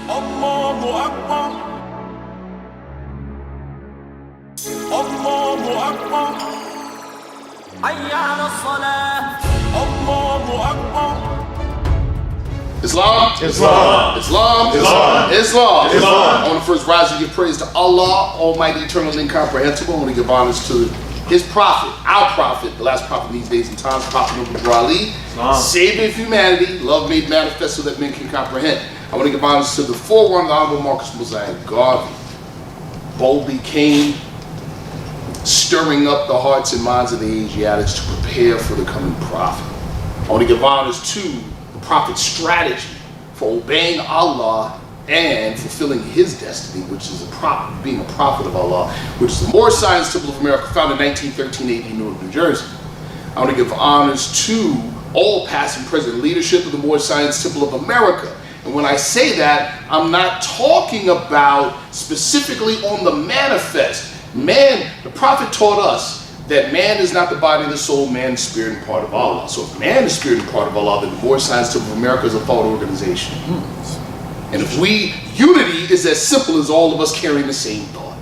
Allahu Akbar. Allahu Akbar. Hayya ala salah. Allahu Akbar. Islam, Islam, Islam, Islam, Islam, Islam. I want to first rise and give praise to Allah, Almighty, Eternal, Incomprehensible. I want to give honors to His prophet, our prophet, the last prophet in these days and times, Prophet Ali, Savior of humanity, love made manifest so that men can comprehend. I want to give honors to the forerunner, the Honorable Marcus Mosiah Garvey, boldly came, stirring up the hearts and minds of the Asiatics to prepare for the coming prophet. I want to give honors to the prophet's strategy for obeying Allah and fulfilling his destiny, which is being a prophet of Allah, which is the Moorish Science Temple of America, founded in 1913 AD in Newark, New Jersey. I want to give honors to all past and present leadership of the Moorish Science Temple of America. And when I say that, I'm not talking about specifically on the manifest. Man, the prophet taught us that man is not the body, the soul, man, spirit, and part of Allah. So if man is spirit and part of Allah, then the Moorish Science Temple of America is a thought organization. And if unity is as simple as all of us carrying the same thought.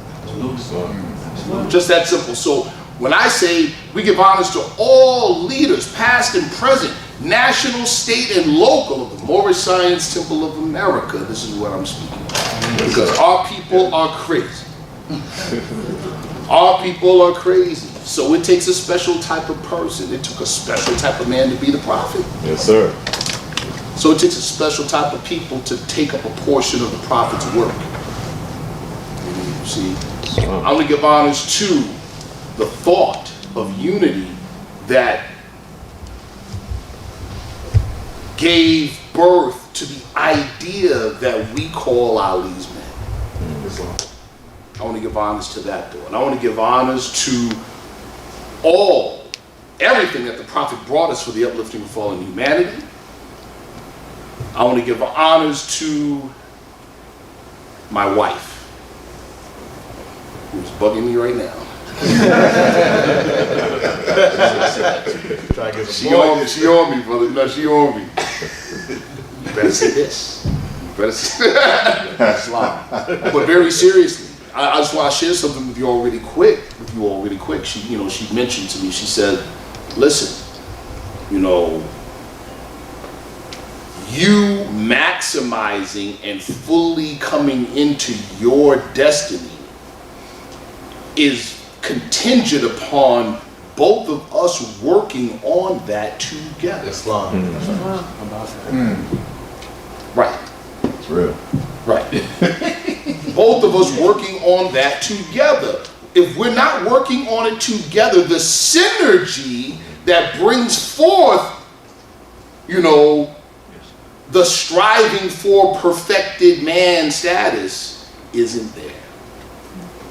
Just that simple. So when I say we give honors to all leaders, past and present, national, state, and local of the Moorish Science Temple of America, this is what I'm speaking about. Because our people are crazy. Our people are crazy. So it takes a special type of person. It took a special type of man to be the prophet. Yes, sir. So it takes a special type of people to take up a portion of the prophet's work. You see, I'm going to give honors to the thought of unity that gave birth to the idea that we call Ali's men. I want to give honors to that though. And I want to give honors to everything that the prophet brought us for the uplifting of fallen humanity. I want to give honors to my wife, who's bugging me right now. She on me, brother. No, she on me. You better say this. You better say Islam. But very seriously, I just want to share something with you all really quick. She mentioned to me. She said, "Listen, you maximizing and fully coming into your destiny is contingent upon both of us working on that together." Islam. Right. It's real. Right. Both of us working on that together. If we're not working on it together, the synergy that brings forth, the striving for perfected man status isn't there.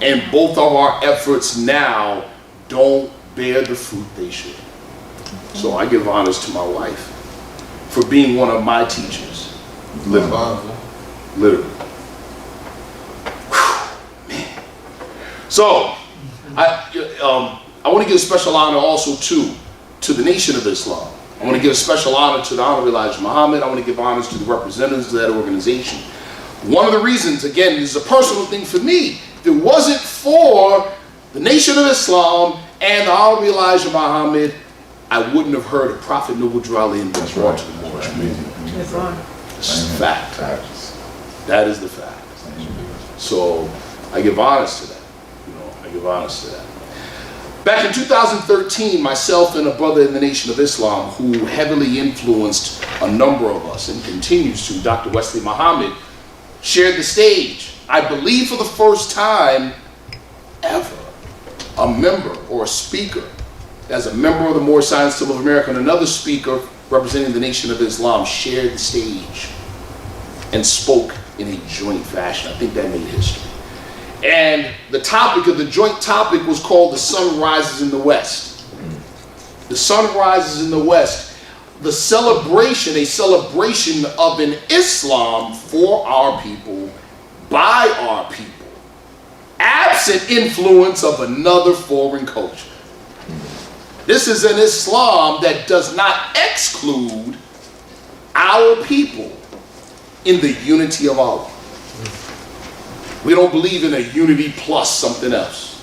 And both of our efforts now don't bear the fruit they should. So I give honors to my wife for being one of my teachers. Literally. Whew, man. So I want to give special honor also to the Nation of Islam. I want to give special honor to the Honorable Elijah Muhammad. I want to give honors to the representatives of that organization. One of the reasons, again, this is a personal thing for me. If it wasn't for the Nation of Islam and the Honorable Elijah Muhammad, I wouldn't have heard of Prophet Noble Ali and been brought to the Moorish community. This is a fact. That is the fact. So I give honors to that. I give honors to that. Back in 2013, myself and a brother in the Nation of Islam who heavily influenced a number of us and continues to, Dr. Wesley Muhammad, shared the stage. I believe for the first time ever, a member or a speaker, as a member of the Moorish Science Temple of America and another speaker representing the Nation of Islam, shared the stage and spoke in a joint fashion. I think that made history. And the topic of the joint topic was called "The Sun Rises in the West." The sun rises in the West. The celebration, a celebration of an Islam for our people, by our people, absent influence of another foreign culture. This is an Islam that does not exclude our people in the unity of Allah. We don't believe in a unity plus something else.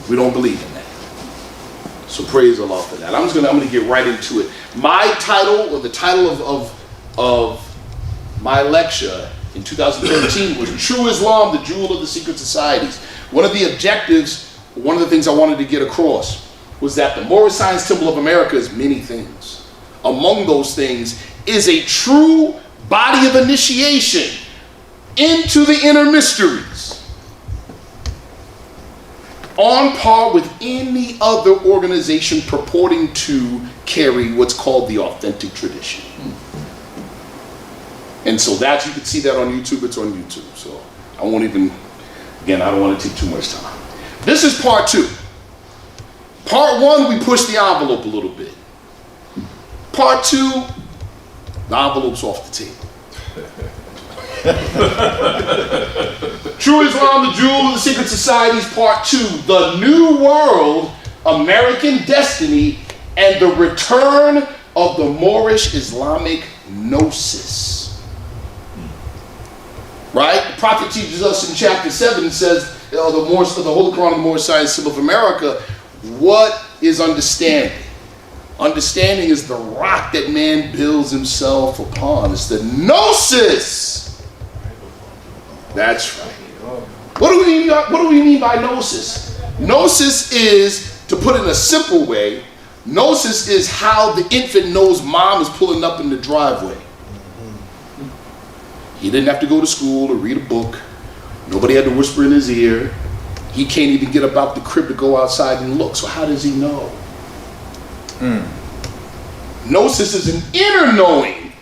We don't believe in that. So praise Allah for that. I'm gonna get right into it. My title, or the title of my lecture in 2013 was True Islam, the Jewel of the Secret Societies. One of the objectives, one of the things I wanted to get across was that the Moorish Science Temple of America is many things. Among those things is a true body of initiation into the inner mysteries, on par with any other organization purporting to carry what's called the authentic tradition. And so that, you can see that on YouTube. It's on YouTube. So I won't even, again, I don't want to take too much time. This is part 2. Part 1, we pushed the envelope a little bit. Part 2, the envelope's off the table. True Islam, the Jewel of the Secret Societies, Part 2, the New World, American Destiny, and the Return of the Moorish Islamic Gnosis. Right? The Prophet teaches us in chapter 7, it says, the Holy Quran of the Moorish Science Temple of America, what is understanding? Understanding is the rock that man builds himself upon. It's the Gnosis. That's right. What do we mean by Gnosis? Gnosis is, to put it in a simple way, Gnosis is how the infant knows mom is pulling up in the driveway. He didn't have to go to school or read a book. Nobody had to whisper in his ear. He can't even get up out the crib to go outside and look. So how does he know? Gnosis is an inner knowing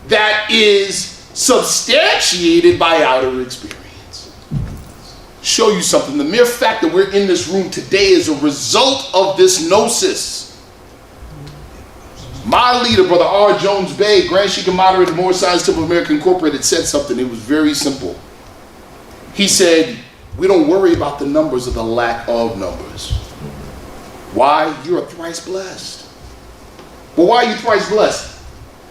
that is substantiated by outer experience. Show you something. The mere fact that we're in this room today is a result of this Gnosis. My leader, Brother R. Jones Bey, Grand Sheikh and Moderator of the Moorish Science Temple of America Incorporated, said something. It was very simple. He said, we don't worry about the numbers or the lack of numbers. Why? You're thrice blessed. Well, why are you thrice blessed?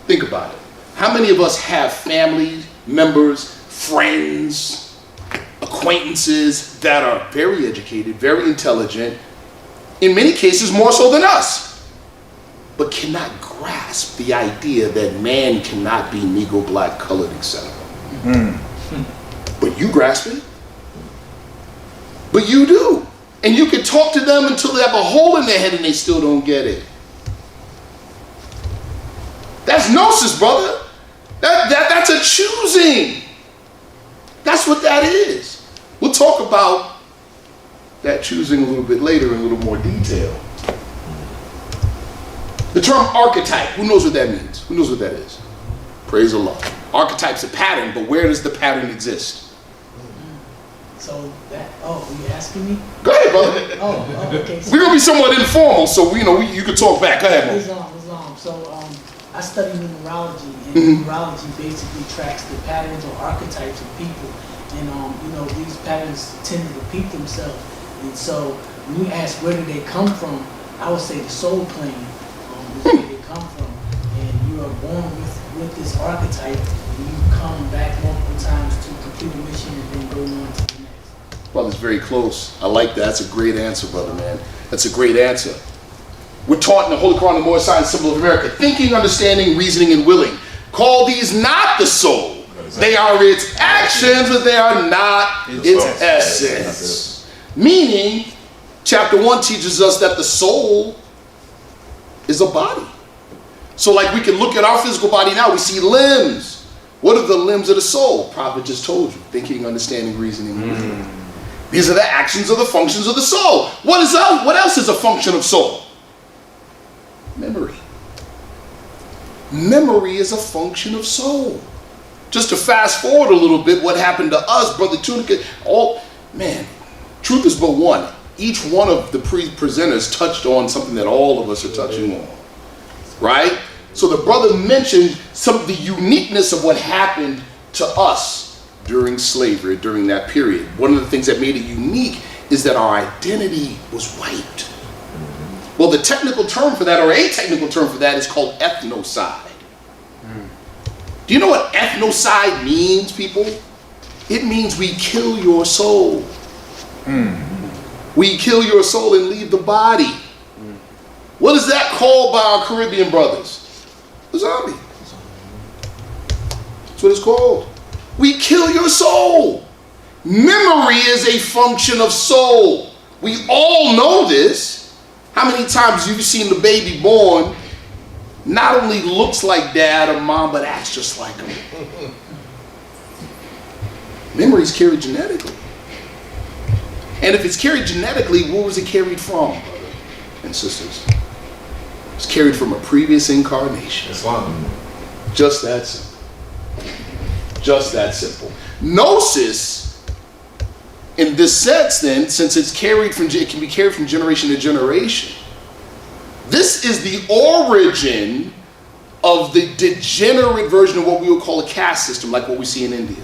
Think about it. How many of us have family members, friends, acquaintances that are very educated, very intelligent, in many cases more so than us, but cannot grasp the idea that man cannot be Negro, black, colored, etc. But you grasp it. But you do. And you can talk to them until they have a hole in their head and they still don't get it. That's Gnosis, brother. That's a choosing. That's what that is. We'll talk about that choosing a little bit later in a little more detail. The term archetype, who knows what that means? Who knows what that is? Praise Allah. Archetype's a pattern, but where does the pattern exist? So that, are you asking me? Go ahead, brother. Okay. So we're going to be somewhat informal, so you can talk back. Go ahead, man. Islam. So I study numerology, and numerology basically tracks the patterns or archetypes of people. And these patterns tend to repeat themselves. And so when you ask where do they come from, I would say the soul plane is where they come from. And you are born with this archetype, and you come back multiple times to complete a mission and then go on to the next. Well, it's very close. I like that. That's a great answer, brother, man. That's a great answer. We're taught in the Holy Quran, the Moorish Science Temple of America, thinking, understanding, reasoning, and willing. Call these not the soul. They are its actions, but they are not its essence. Meaning, chapter 1 teaches us that the soul is a body. So like we can look at our physical body now, we see limbs. What are the limbs of the soul? Prophet just told you. Thinking, understanding, reasoning. These are the actions or the functions of the soul. What else is a function of soul? Memory. Memory is a function of soul. Just to fast forward a little bit, what happened to us, Brother Tunica, truth is but one. Each one of the presenters touched on something that all of us are touching on, right? So the brother mentioned some of the uniqueness of what happened to us during slavery, during that period. One of the things that made it unique is that our identity was wiped. Well, the technical term for that, or a technical term for that, is called ethnocide. Do you know what ethnocide means, people? It means we kill your soul. We kill your soul and leave the body. What is that called by our Caribbean brothers? A zombie. That's what it's called. We kill your soul. Memory is a function of soul. We all know this. How many times have you seen the baby born not only looks like dad or mom, but acts just like him? Memory is carried genetically. And if it's carried genetically, where was it carried from, brother and sisters? It's carried from a previous incarnation. Islam. Just that simple. Just that simple. Gnosis, in this sense then, since it can be carried from generation to generation, this is the origin of the degenerate version of what we would call a caste system, like what we see in India.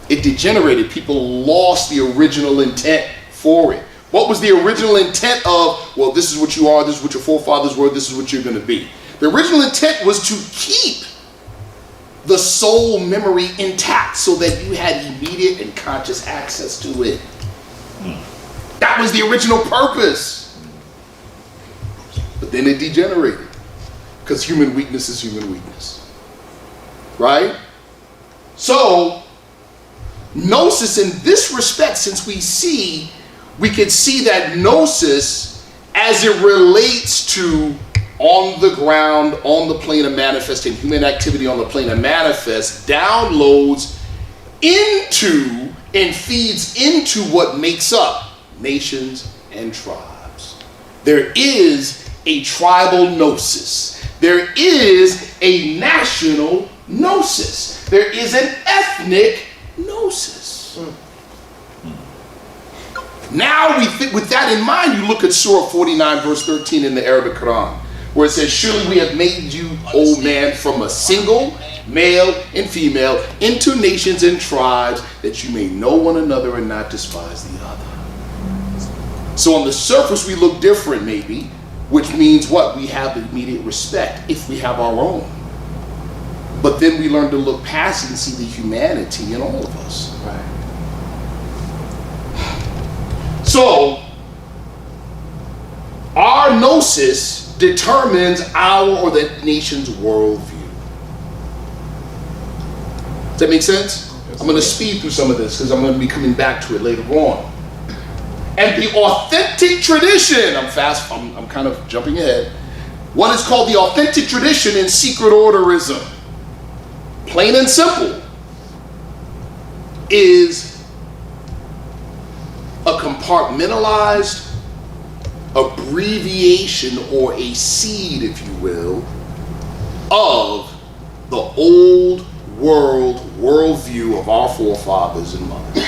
It degenerated. People lost the original intent for it. What was the original intent of, well, this is what you are, this is what your forefathers were, this is what you're going to be? The original intent was to keep the soul memory intact so that you had immediate and conscious access to it. That was the original purpose. But then it degenerated because human weakness is human weakness. Right? So, Gnosis in this respect, since we could see that Gnosis as it relates to on the ground, on the plane of manifest, and human activity on the plane of manifest, downloads into and feeds into what makes up nations and tribes. There is a tribal Gnosis. There is a national Gnosis. There is an ethnic Gnosis. Now, with that in mind, you look at Surah 49, verse 13 in the Arabic Quran, where it says, surely we have made you, O man, from a single, male and female, into nations and tribes, that you may know one another and not despise the other. So on the surface, we look different, maybe, which means what? We have immediate respect, if we have our own. But then we learn to look past it and see the humanity in all of us. Right. So, our Gnosis determines our or the nation's worldview. Does that make sense? I'm going to speed through some of this because I'm going to be coming back to it later on. And the authentic tradition, I'm kind of jumping ahead. What is called the authentic tradition in secret orderism, plain and simple, is a compartmentalized abbreviation or a seed, if you will, of the old world worldview of our forefathers and mothers,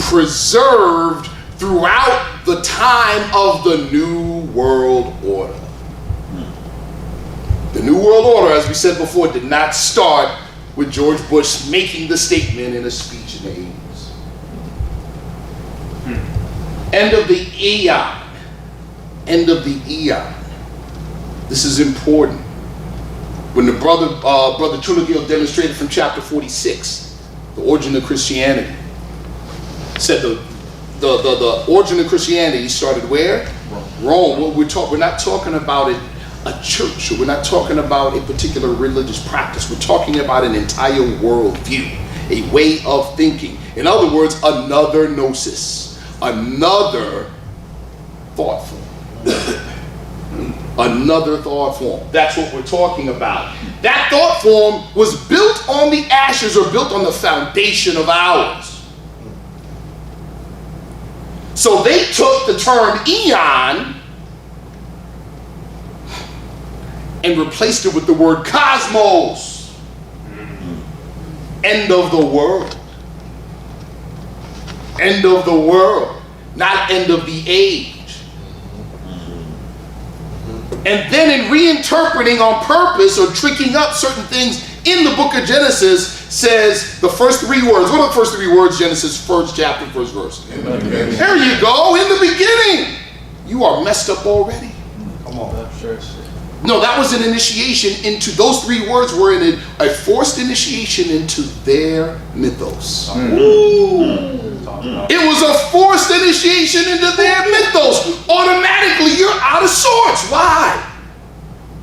preserved throughout the time of the New World Order. The New World Order, as we said before, did not start with George Bush making the statement in a speech in the 80s. End of the eon. End of the eon. This is important. When the brother Triune demonstrated from chapter 46, the origin of Christianity, said the origin of Christianity started where? Rome. Well, we're not talking about a church, or we're not talking about a particular religious practice. We're talking about an entire worldview, a way of thinking. In other words, another Gnosis. Another thought form. Another thought form. That's what we're talking about. That thought form was built on the ashes or built on the foundation of ours. So they took the term eon and replaced it with the word cosmos. End of the world. End of the world, not end of the age. And then in reinterpreting on purpose or tricking up certain things in the book of Genesis, says the first three words. What are the first three words? Genesis, first chapter, first verse. There you go, in the beginning. You are messed up already. Come on. No, that was an initiation into, those 3 words were in a forced initiation into their mythos. It was a forced initiation into their mythos. Automatically, you're out of sorts. Why?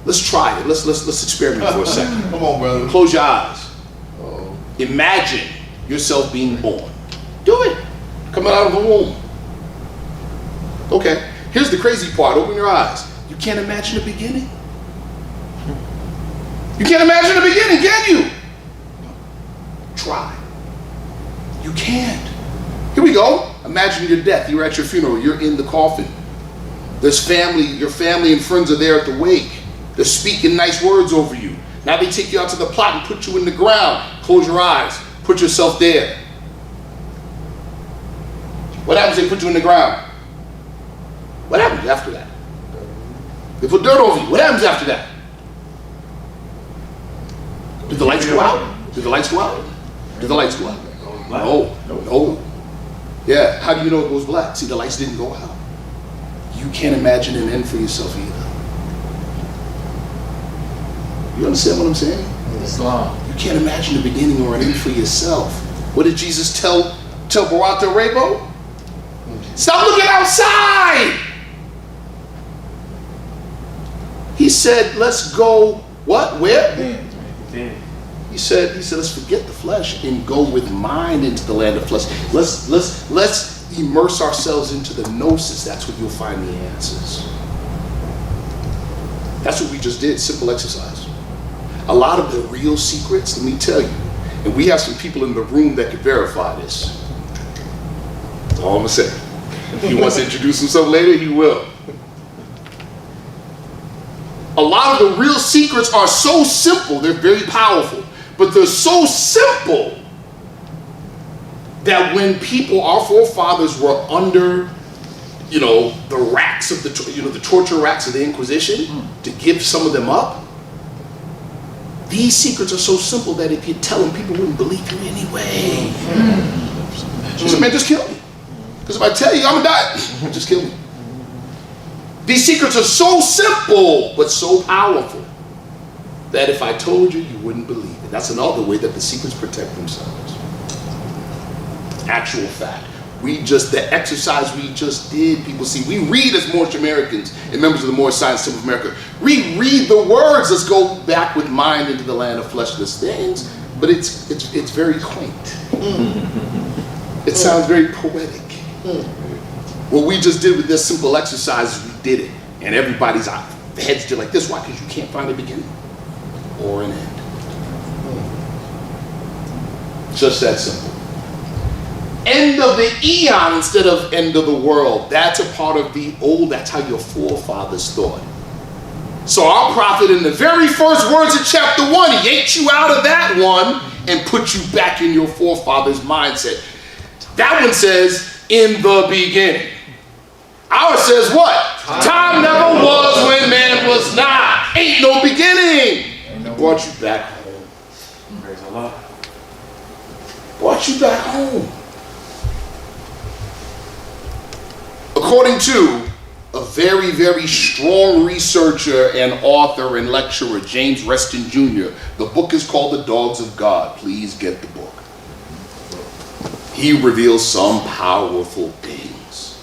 Let's try it. Let's experiment for a second. Come on, brother. Close your eyes. Imagine yourself being born. Do it. Coming out of the womb. Okay. Here's the crazy part. Open your eyes. You can't imagine the beginning. You can't imagine the beginning, can you? Try. You can't. Here we go. Imagine your death. You're at your funeral. You're in the coffin. There's family. Your family and friends are there at the wake. They're speaking nice words over you. Now they take you out to the plot and put you in the ground. Close your eyes. Put yourself there. What happens if they put you in the ground? What happens after that? They put dirt over you. What happens after that? Do the lights go out? Do the lights go out? Do the lights go out? No. Yeah, how do you know it goes black? See, the lights didn't go out. You can't imagine an end for yourself either. You understand what I'm saying? Islam. You can't imagine the beginning or an end for yourself. What did Jesus tell Barata Rebo? Stop looking outside! He said, let's go, what, where? He said, let's forget the flesh and go with mind into the land of flesh. Let's immerse ourselves into the Gnosis. That's where you'll find the answers. That's what we just did, simple exercise. A lot of the real secrets, let me tell you, and we have some people in the room that could verify this. That's all I'm gonna say. If he wants to introduce himself later, he will. A lot of the real secrets are so simple, they're very powerful, but they're so simple that when people, our forefathers were under, the racks of the torture racks of the Inquisition, to give some of them up, these secrets are so simple that if you tell them, people wouldn't believe you anyway. She said, man, just kill me. Because if I tell you, I'm gonna die. Just kill me. These secrets are so simple, but so powerful, that if I told you, you wouldn't believe it. That's another way that the secrets protect themselves. Actual fact. The exercise we just did, people see, we read as Moorish Americans and members of the Moorish Science Temple of America. We read the words, let's go back with mind into the land of fleshless things, but it's very quaint. It sounds very poetic. What we just did with this simple exercise is we did it, and everybody's heads did like this. Why? Because you can't find a beginning or an end. Just that simple. End of the eon instead of end of the world. That's a part of the old, that's how your forefathers thought. So our prophet, in the very first words of chapter 1, he yanked you out of that one and put you back in your forefathers' mindset. That one says, in the beginning. Ours says what? Time never was when man was not. Ain't no beginning. He brought you back home. Praise Allah. Brought you back home. According to a very, very strong researcher and author and lecturer, James Reston Jr., the book is called The Dogs of God. Please get the book. He reveals some powerful things.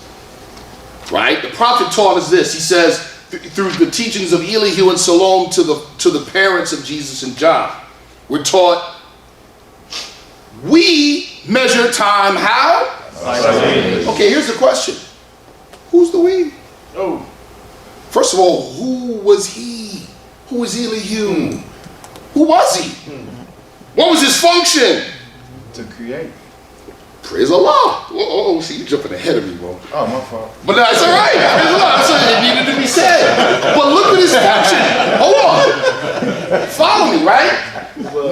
Right? The prophet taught us this. He says, through the teachings of Elihu and Salome to the parents of Jesus and John, we're taught we measure time how? Okay, here's the question. Who's the we? Oh. First of all, who was he? Who was Elihu? Who was he? What was his function? To create. Praise Allah. Oh, see, you're jumping ahead of me, bro. Oh, my fault. But that's all right. Praise Allah. That's what it needed to be said. But look at his function. Hold on. Follow me, right?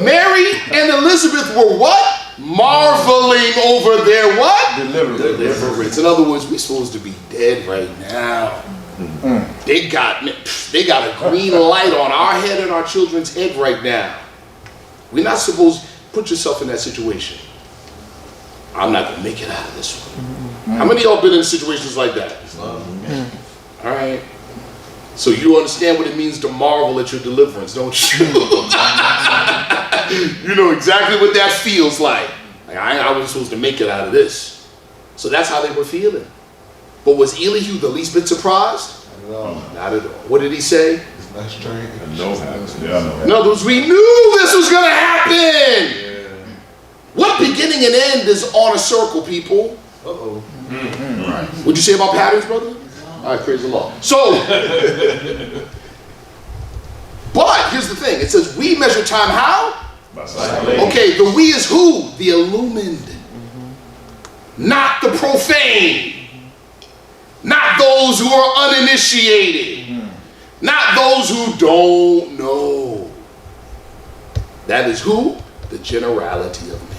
Mary and Elizabeth were what? Marveling over their what? Deliverance. In other words, we're supposed to be dead right now. They got a green light on our head and our children's head right now. We're not supposed to put yourself in that situation. I'm not going to make it out of this one. How many of y'all been in situations like that? All right. So you understand what it means to marvel at your deliverance, don't you? You know exactly what that feels like. I was supposed to make it out of this. So that's how they were feeling. But was Elihu the least bit surprised? Not at all. What did he say? It's not strange. In other words, we knew this was going to happen. Yeah. What beginning and end is on a circle, people? Uh-oh. Right. What'd you say about patterns, brother? All right, praise the Lord. So, but here's the thing. It says we measure time how? Okay, the we is who? The illumined. Not the profane. Not those who are uninitiated. Not those who don't know. That is who? The generality of men.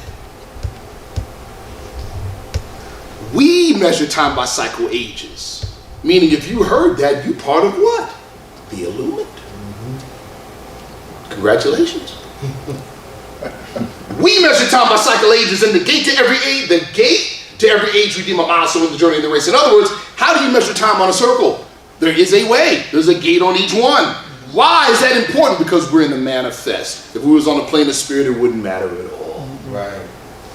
We measure time by cycle ages. Meaning if you heard that, you part of what? The illumined. Congratulations. We measure time by cycle ages, and the gate to every age, redeem a milestone in the journey of the race. In other words, how do you measure time on a circle? There is a way. There's a gate on each one. Why is that important? Because we're in the manifest. If we was on the plane of spirit, it wouldn't matter at all. Right.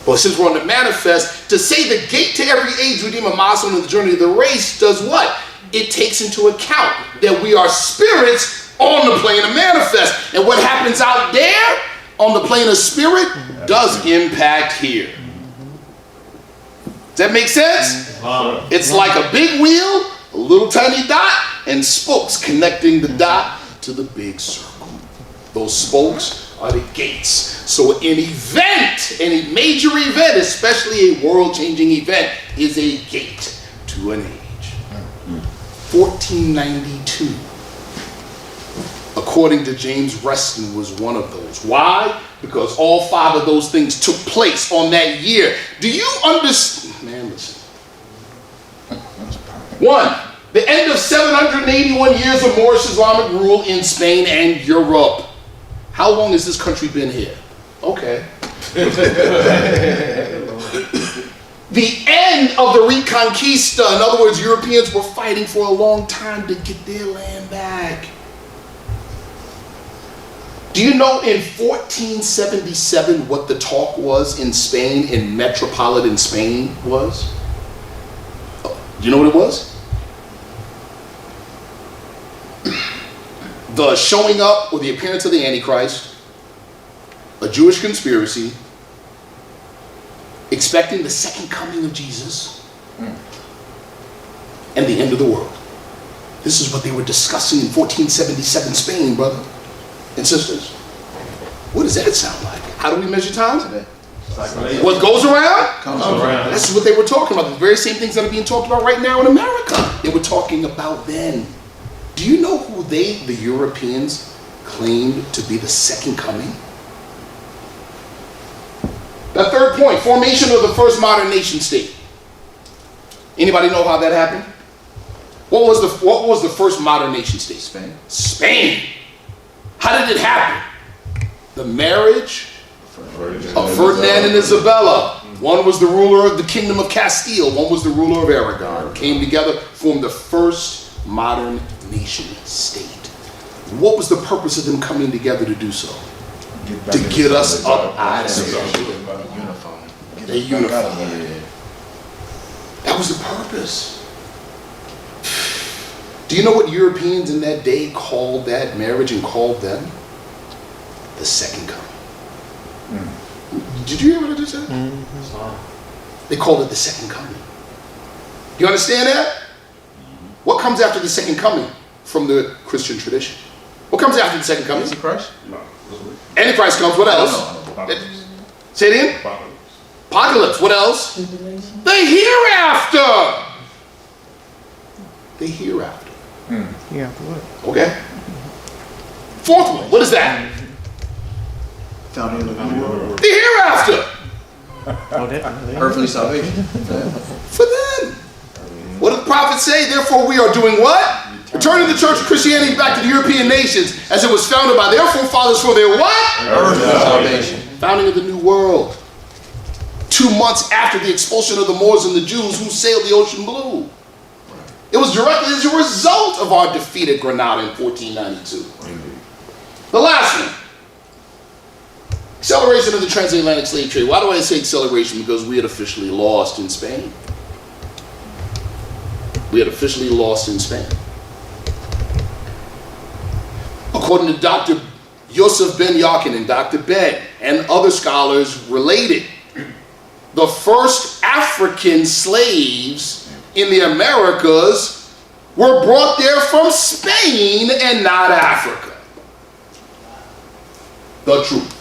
But since we're on the manifest, to say the gate to every age redeem a milestone in the journey of the race does what? It takes into account that we are spirits on the plane of manifest. And what happens out there on the plane of spirit does impact here. Does that make sense? It's like a big wheel, a little tiny dot, and spokes connecting the dot to the big circle. Those spokes are the gates. So an event, any major event, especially a world-changing event, is a gate to an age. 1492, according to James Reston, was one of those. Why? Because all 5 of those things took place on that year. Do you understand? Man, listen. 1, the end of 781 years of Moorish Islamic rule in Spain and Europe. How long has this country been here? Okay. The end of the Reconquista. In other words, Europeans were fighting for a long time to get their land back. Do you know in 1477 what the talk was in Spain, in metropolitan Spain was? Do you know what it was? The showing up or the appearance of the Antichrist, a Jewish conspiracy, expecting the second coming of Jesus, and the end of the world. This is what they were discussing in 1477 Spain, brother and sisters. What does that sound like? How do we measure time today? What goes around? Comes around. This is what they were talking about. The very same things that are being talked about right now in America. They were talking about then. Do you know who they, the Europeans, claimed to be the second coming? The third point, formation of the first modern nation state. Anybody know how that happened? What was the first modern nation state? Spain. Spain. How did it happen? The marriage of Ferdinand and Isabella. One was the ruler of the kingdom of Castile. One was the ruler of Aragon. Came together, formed the first modern nation state. What was the purpose of them coming together to do so? To get us up out of here. They unified. That was the purpose. Do you know what Europeans in that day called that marriage and called them? The second coming. Did you hear what I just said? They called it the second coming. You understand that? What comes after the second coming from the Christian tradition? What comes after the second coming? Antichrist? Antichrist comes. What else? Say it again. Apocalypse. What else? Tribulation. The hereafter. The hereafter. Yeah, what? Okay. Fourth one. What is that? Founding of the new world. The hereafter. Oh, that. Earthly salvation. For them. What did the prophet say? Therefore we are doing what? Returning the church of Christianity back to the European nations as it was founded by their forefathers for their what? Earthly salvation. Founding of the new world. 2 months after the expulsion of the Moors and the Jews who sailed the ocean blue. It was directly as a result of our defeat at Granada in 1492. The last one. Acceleration of the transatlantic slave trade. Why do I say acceleration? Because we had officially lost in Spain. We had officially lost in Spain. According to Dr. Yosef Ben Yakin and Dr. Ben and other scholars related, the first African slaves in the Americas were brought there from Spain and not Africa. The truth.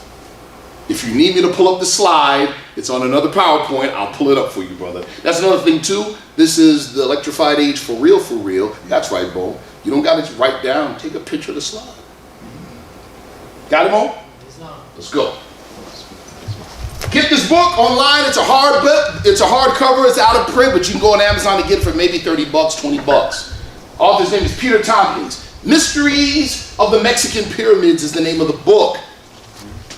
If you need me to pull up the slide, it's on another PowerPoint. I'll pull it up for you, brother. That's another thing, too. This is the electrified age for real, for real. That's right, Bo. You don't got to write down. Take a picture of the slide. Got it, Bo? Let's go. Get this book online. It's a hard book. It's a hardcover. It's out of print, but you can go on Amazon and get it for maybe 30 bucks, 20 bucks. Author's name is Peter Tompkins. Mysteries of the Mexican Pyramids is the name of the book.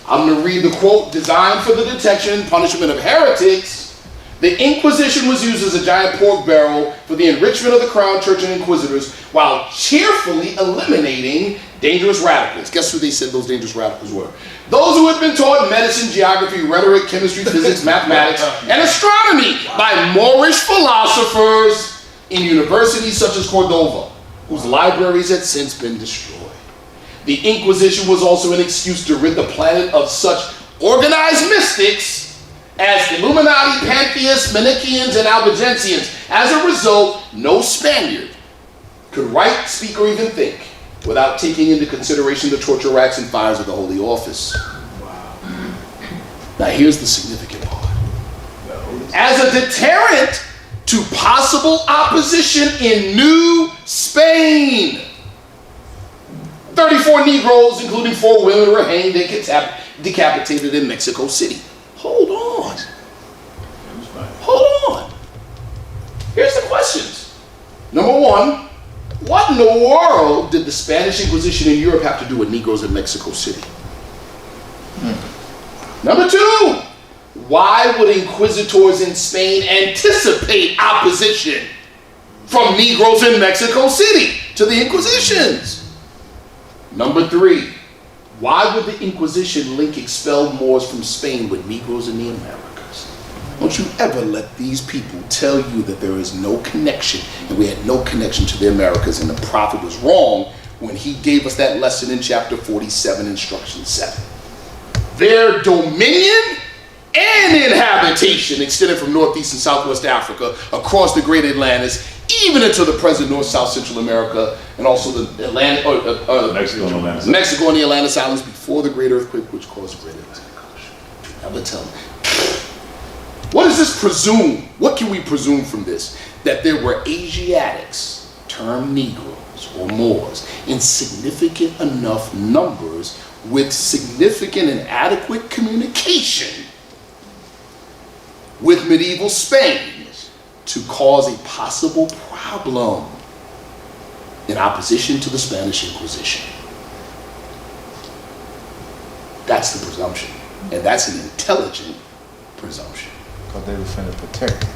I'm going to read the quote. Designed for the detection and punishment of heretics, the Inquisition was used as a giant pork barrel for the enrichment of the crown, church, and inquisitors, while cheerfully eliminating dangerous radicals. Guess who they said those dangerous radicals were? Those who had been taught medicine, geography, rhetoric, chemistry, physics, mathematics, and astronomy by Moorish philosophers in universities such as Cordova, whose libraries had since been destroyed. The Inquisition was also an excuse to rid the planet of such organized mystics as Illuminati, pantheists, Manichaeans, and Albigensians. As a result, no Spaniard could write, speak, or even think without taking into consideration the torture racks and fires of the Holy Office. Wow. Now here's the significant part. As a deterrent to possible opposition in New Spain, 34 Negroes, including 4 women, were hanged and decapitated in Mexico City. Hold on. Hold on. Here's the questions. Number one, what in the world did the Spanish Inquisition in Europe have to do with Negroes in Mexico City? Number two, why would inquisitors in Spain anticipate opposition from Negroes in Mexico City to the Inquisitions? Number three, why would the Inquisition link expelled Moors from Spain with Negroes in the Americas? Don't you ever let these people tell you that there is no connection, and we had no connection to the Americas, and the prophet was wrong when he gave us that lesson in chapter 47, instruction 7. Their dominion and inhabitation extended from Northeast and Southwest Africa across the Great Atlantis, even into the present North, South, Central America, and also the Mexico and the Atlantis Islands before the Great Earthquake, which caused the Great Earthquake. Now, but tell me, what does this presume? What can we presume from this? That there were Asiatics, termed Negroes or Moors, in significant enough numbers with significant and adequate communication with medieval Spain to cause a possible problem in opposition to the Spanish Inquisition. That's the presumption. And that's an intelligent presumption. Because they were finna protect.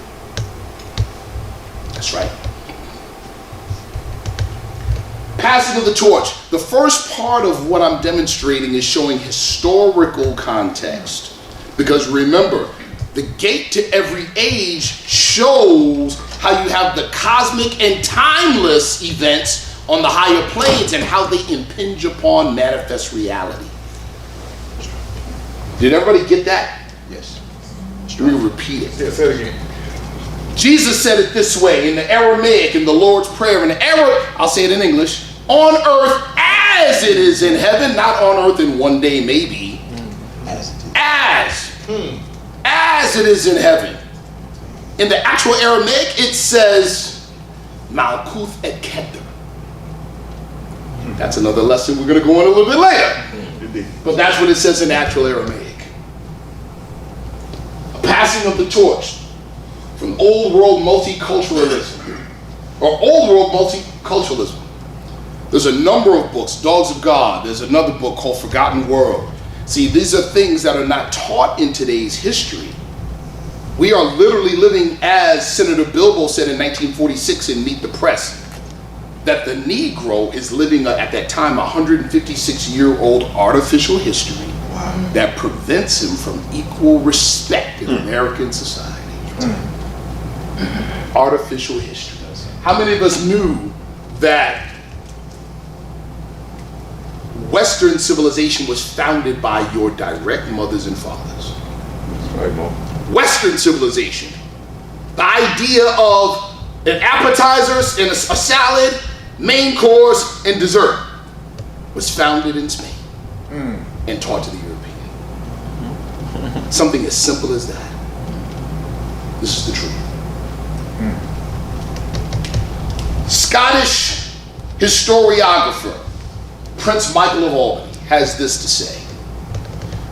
That's right. Passing of the torch. The first part of what I'm demonstrating is showing historical context. Because remember, the gate to every age shows how you have the cosmic and timeless events on the higher planes and how they impinge upon manifest reality. Did everybody get that? Yes. Let me repeat it. Yeah, say it again. Jesus said it this way in the Aramaic, in the Lord's Prayer. In the I'll say it in English. On earth as it is in heaven, not on earth in one day maybe. As it is in heaven. In the actual Aramaic, it says Malkuth et Keter. That's another lesson we're going to go on a little bit later. But that's what it says in actual Aramaic. A passing of the torch from old world multiculturalism, or old world multiculturalism. There's a number of books, Dogs of God. There's another book called Forgotten World. See, these are things that are not taught in today's history. We are literally living, as Senator Bilbo said in 1946 in Meet the Press, that the Negro is living at that time 156-year-old artificial history that prevents him from equal respect in American society. Artificial history. How many of us knew that Western civilization was founded by your direct mothers and fathers? Western civilization. The idea of an appetizer and a salad, main course, and dessert was founded in Spain and taught to the European. Something as simple as that. This is the truth. Scottish historiographer Prince Michael of Albany has this to say.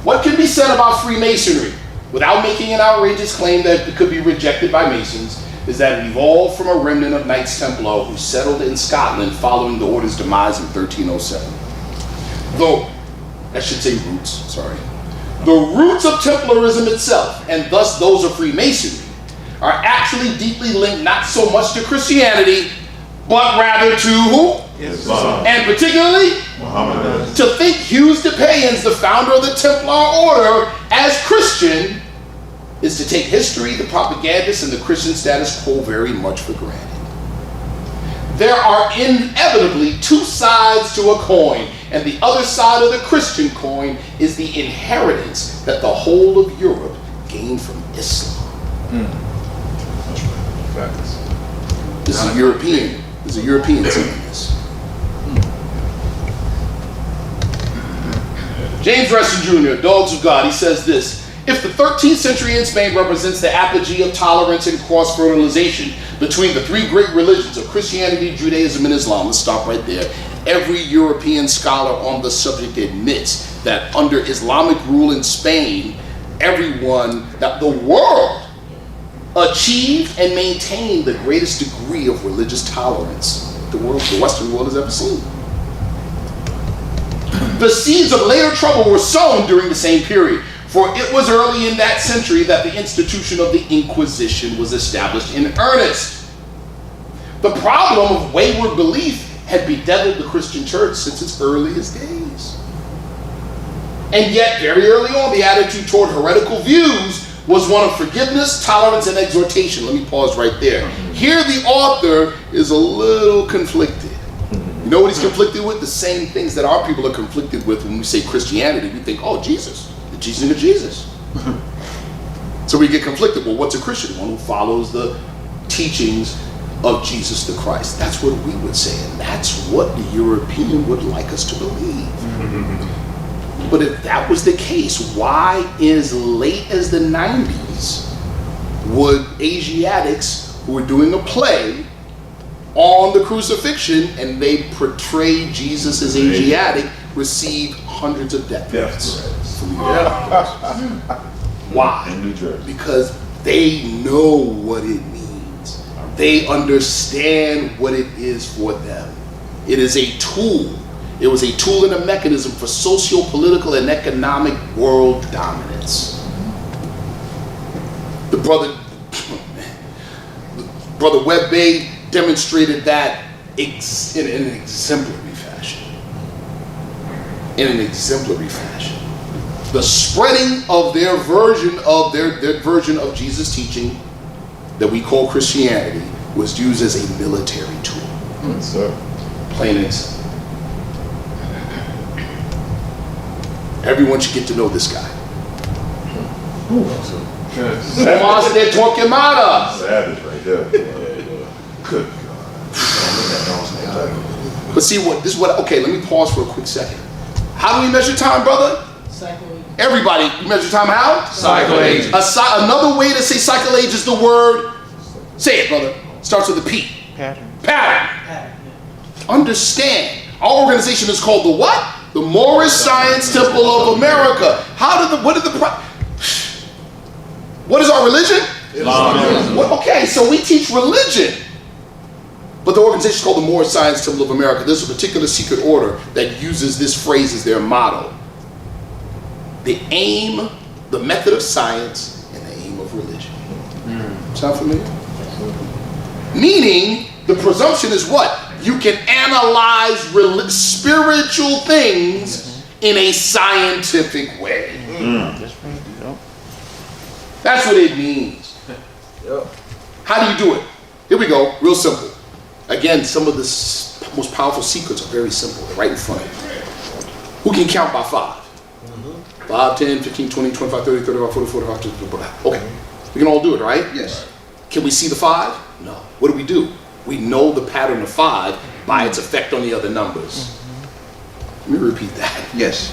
What can be said about Freemasonry without making an outrageous claim that it could be rejected by Masons is that it evolved from a remnant of Knights Templar who settled in Scotland following the order's demise in 1307. Though, I should say roots, sorry. The roots of Templarism itself, and thus those of Freemasonry, are actually deeply linked not so much to Christianity, but rather to who? Islam. And particularly, Muhammad. to think Hughes de Payens, the founder of the Templar order, as Christian, is to take history, the propagandists, and the Christian status quo very much for granted. There are inevitably two sides to a coin, and the other side of the Christian coin is the inheritance that the whole of Europe gained from Islam. Facts. This is European. This is a European saying this. James Reston Jr., Dogs of God, he says this: if the 13th century in Spain represents the apogee of tolerance and cross-fertilization between the three great religions of Christianity, Judaism, and Islam, let's stop right there. Every European scholar on the subject admits that under Islamic rule in Spain, that the world achieved and maintained the greatest degree of religious tolerance the Western world has ever seen. The seeds of later trouble were sown during the same period, for it was early in that century that the institution of the Inquisition was established in earnest. The problem of wayward belief had bedeviled the Christian church since its earliest days. And yet, very early on, the attitude toward heretical views was one of forgiveness, tolerance, and exhortation. Let me pause right there. Here the author is a little conflicted. You know what he's conflicted with? The same things that our people are conflicted with when we say Christianity. We think, oh, Jesus, the teaching of Jesus. So we get conflicted. Well, what's a Christian? One who follows the teachings of Jesus the Christ. That's what we would say, and that's what the European would like us to believe. But if that was the case, why as late as the 90s would Asiatics who were doing a play on the crucifixion and they portrayed Jesus as Asiatic receive hundreds of death threats from the Europeans? Why? In New Jersey. Because they know what it means. They understand what it is for them. It is a tool. It was a tool and a mechanism for socio-political and economic world dominance. The brother Webb-Bey demonstrated that in an exemplary fashion. In an exemplary fashion. The spreading of their version of their version of Jesus' teaching that we call Christianity was used as a military tool. Yes, sir. Plain and simple. Everyone should get to know this guy. Homage de Torquemada. Savage right there. Good God. But see what this is what okay, let me pause for a quick second. How do we measure time, brother? Cycle age. Everybody, you measure time how? Cycle age. Another way to say cycle age is the word, say it, brother. Starts with a P. Pattern. Pattern. Pattern, Understand. Our organization is called the what? The Moorish Science Temple of America. What is our religion? Islam. Okay, so we teach religion. But the organization is called the Moorish Science Temple of America. There's a particular secret order that uses this phrase as their motto. The aim, the method of science, and the aim of religion. Sound familiar? Meaning, the presumption is what? You can analyze spiritual things in a scientific way. That's what it means. How do you do it? Here we go, real simple. Again, some of the most powerful secrets are very simple. They're right in front of you. Who can count by 5? 5, 10, 15, 20, 25, 30, 35, 40, 45, 50, okay. We can all do it, right? Yes. Can we see the 5? No. What do? We know the pattern of 5 by its effect on the other numbers. Let me repeat that. Yes.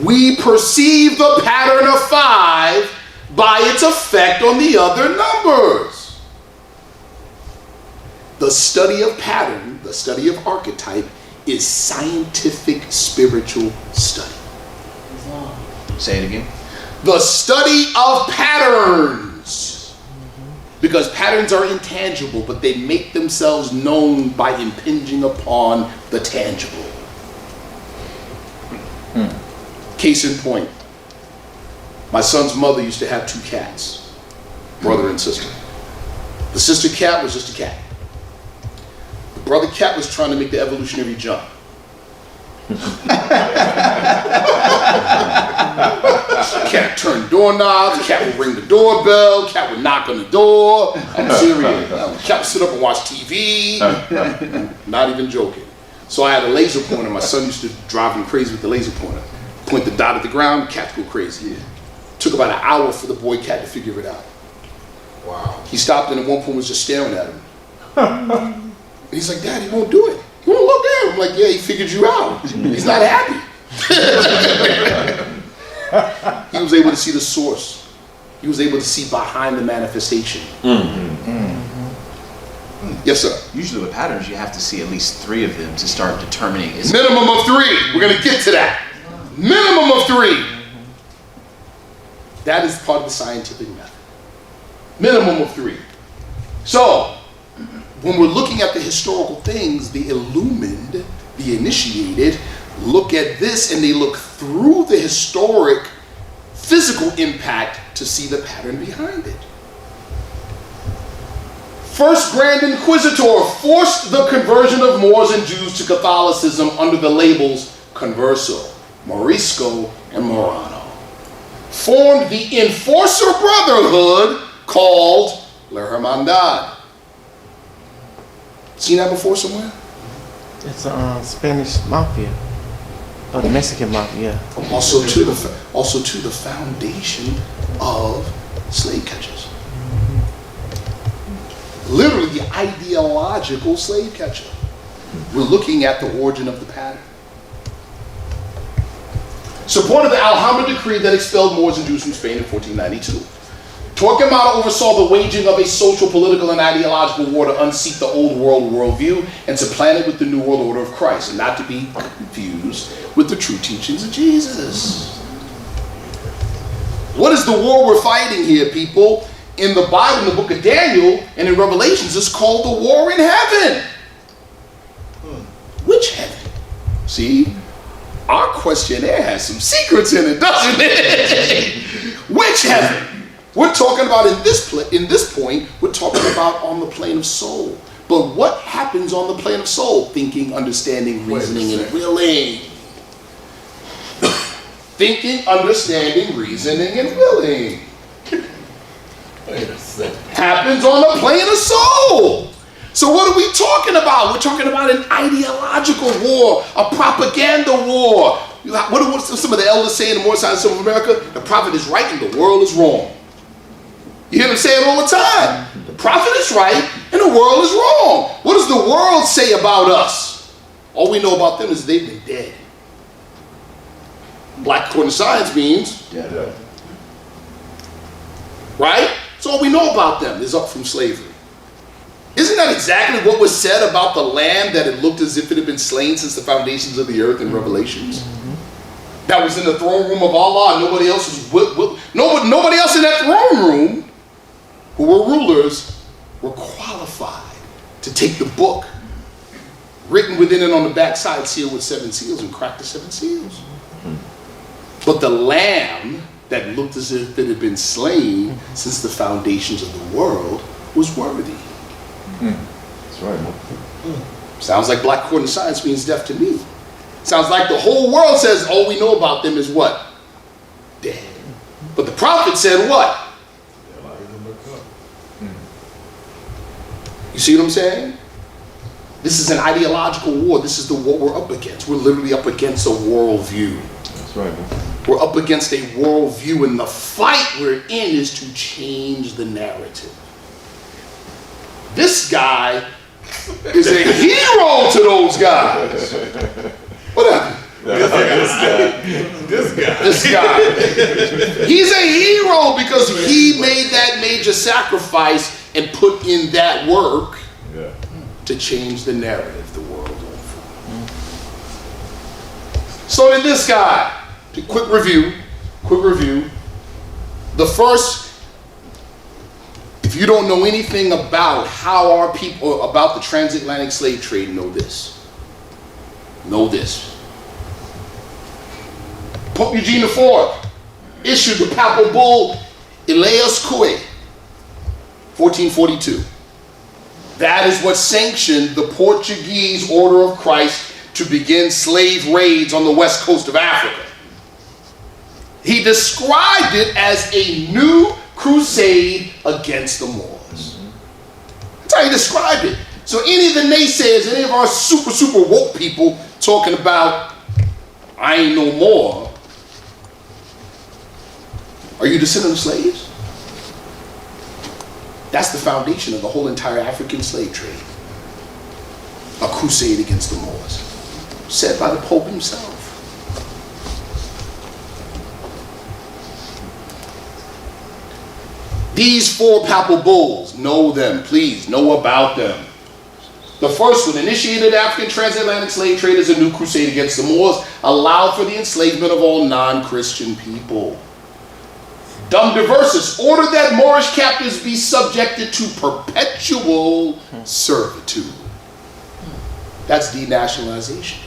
We perceive the pattern of 5 by its effect on the other numbers. The study of pattern, the study of archetype, is scientific spiritual study. Say it again. The study of patterns. Because patterns are intangible, but they make themselves known by impinging upon the tangible. Case in point, my son's mother used to have 2 cats, brother and sister. The sister cat was just a cat. The brother cat was trying to make the evolutionary jump. Cat turned doorknobs, cat would ring the doorbell, cat would knock on the door. I'm serious. Cat would sit up and watch TV. Not even joking. So I had a laser pointer. My son used to drive him crazy with the laser pointer. Point the dot at the ground, cat would go crazy. Took about an hour for the boy cat to figure it out. Wow. He stopped and at one point was just staring at him. And he's like, Dad, he won't do it. He won't look at him. I'm like, yeah, he figured you out. He's not happy. He was able to see the source. He was able to see behind the manifestation. Yes, sir. Usually with patterns, you have to see at least 3 of them to start determining. Minimum of 3. We're going to get to that. Minimum of 3. That is part of the scientific method. Minimum of 3. So, when we're looking at the historical things, the illumined, the initiated, look at this and they look through the historic physical impact to see the pattern behind it. First Grand Inquisitor forced the conversion of Moors and Jews to Catholicism under the labels Converso, Morisco, and Morano. Formed the enforcer brotherhood called La Hermandad. Seen that before somewhere? It's a Spanish mafia, or the Mexican mafia. Also to the foundation of slave catchers. Literally the ideological slave catcher. We're looking at the origin of the pattern. Supported the Alhambra decree that expelled Moors and Jews from Spain in 1492. Torquemada oversaw the waging of a social, political, and ideological war to unseat the old world worldview and supplant it with the new world order of Christ, and not to be confused with the true teachings of Jesus. What is the war we're fighting here, people? In the Bible, in the book of Daniel, and in Revelations, it's called the war in heaven. Which heaven? See? Our questionnaire has some secrets in it, doesn't it? Which heaven? We're talking about in this point, we're talking about on the plane of soul. But what happens on the plane of soul? Thinking, understanding, reasoning, and willing. Thinking, understanding, reasoning, and willing. Happens on the plane of soul. So what are we talking about? We're talking about an ideological war, a propaganda war. What are some of the elders say in the Moorish side of America? The prophet is right and the world is wrong. You hear them say it all the time. The prophet is right and the world is wrong. What does the world say about us? All we know about them is they've been dead. Black according to science means dead. Right? So all we know about them is up from slavery. Isn't that exactly what was said about the lamb, that it looked as if it had been slain since the foundations of the earth in Revelations? That was in the throne room of Allah. Nobody else nobody else in that throne room, who were rulers, were qualified to take the book written within it on the backside, sealed with 7 seals, and crack the 7 seals. But the lamb that looked as if it had been slain since the foundations of the world was worthy. That's right, man. Sounds like black according to science means death to me. Sounds like the whole world says all we know about them is what? Dead. But the prophet said what? You see what I'm saying? This is an ideological war. This is the war we're up against. We're literally up against a worldview. That's right, man. We're up against a worldview, and the fight we're in is to change the narrative. This guy is a hero to those guys. What happened? This guy. He's a hero because he made that major sacrifice and put in that work to change the narrative the world went through. So did this guy. Quick review. The first, if you don't know anything about how our people, about the transatlantic slave trade, know this. Know this. Pope Eugene IV issued the Papal bull Eleus Coe, 1442. That is what sanctioned the Portuguese Order of Christ to begin slave raids on the west coast of Africa. He described it as a new crusade against the Moors. That's how he described it. So any of the naysayers, any of our super woke people talking about, I ain't no more, are you descendant of slaves? That's the foundation of the whole entire African slave trade. A crusade against the Moors. Said by the Pope himself. These 4 papal bulls, know them, please, know about them. The first one, initiated African transatlantic slave trade as a new crusade against the Moors, allowed for the enslavement of all non-Christian people. Dum Diversus ordered that Moorish captives be subjected to perpetual servitude. That's denationalization.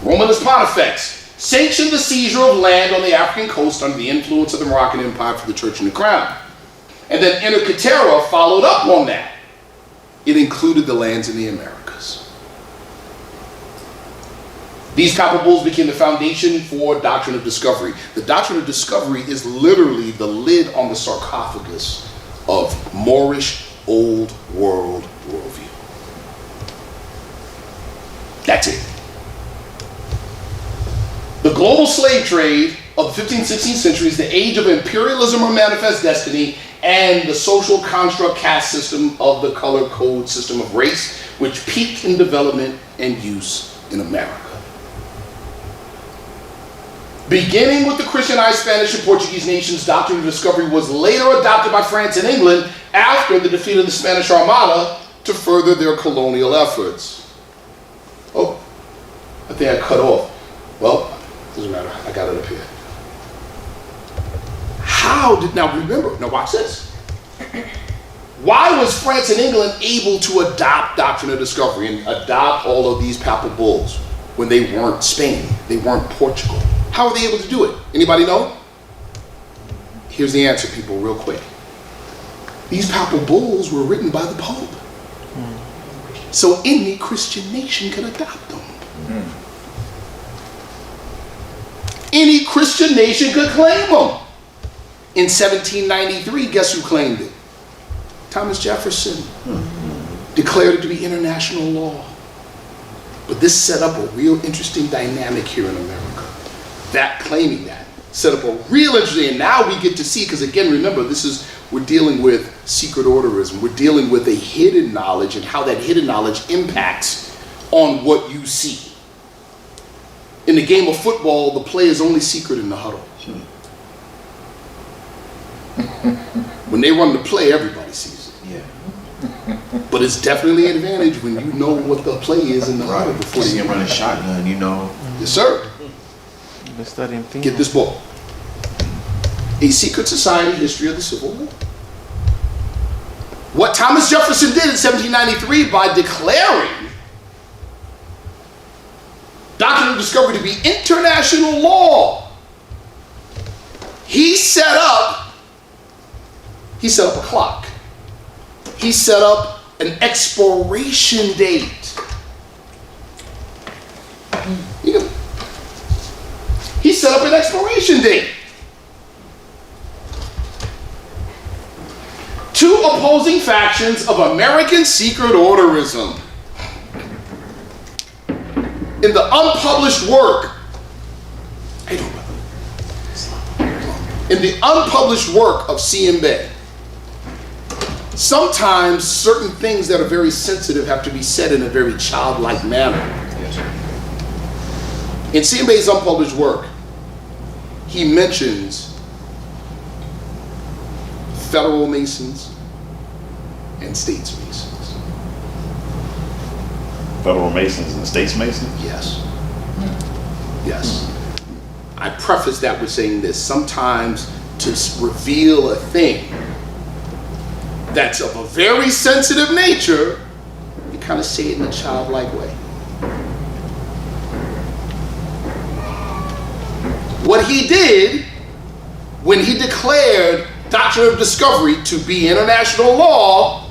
Romanus Pontifex sanctioned the seizure of land on the African coast under the influence of the Moroccan Empire for the Church and the Crown. And then Inter Caetera followed up on that. It included the lands in the Americas. These papal bulls became the foundation for doctrine of discovery. The doctrine of discovery is literally the lid on the sarcophagus of Moorish old world worldview. That's it. The global slave trade of the 15th, 16th centuries, the age of imperialism or manifest destiny, and the social construct caste system of the color code system of race, which peaked in development and use in America. Beginning with the Christianized Spanish and Portuguese nations, doctrine of discovery was later adopted by France and England after the defeat of the Spanish Armada to further their colonial efforts. Oh, I think I cut off. Well, doesn't matter, I got it up here. Now remember, now watch this. Why was France and England able to adopt doctrine of discovery and adopt all of these papal bulls when they weren't Spain, they weren't Portugal? How were they able to do it? Anybody know? Here's the answer, people, real quick. These papal bulls were written by the Pope. So any Christian nation could adopt them. Any Christian nation could claim them. In 1793, guess who claimed it? Thomas Jefferson. Declared it to be international law. But this set up a real interesting dynamic here in America. That claiming that set up a real interesting, and now we get to see, because again, remember, we're dealing with secret orderism. We're dealing with a hidden knowledge and how that hidden knowledge impacts on what you see. In the game of football, the play is only secret in the huddle. When they run the play, everybody sees it. Yeah. But it's definitely an advantage when you know what the play is in the huddle before See you him running shotgun, you know. Yes, sir. Been studying things. Get this book. A Secret Society History of the Civil War. What Thomas Jefferson did in 1793 by declaring doctrine of discovery to be international law He set up a clock. He set up an expiration date. He set up an expiration date. Two opposing factions of American secret orderism. In the unpublished work, of ANAEL-BEY, sometimes certain things that are very sensitive have to be said in a very childlike manner. In ANAEL-BEY's unpublished work, he mentions federal Masons and states Masons. Federal Masons and States Masons? Yes. Yes. I preface that with saying this. Sometimes to reveal a thing that's of a very sensitive nature, you kind of say it in a childlike way. What he did when he declared Doctrine of Discovery to be international law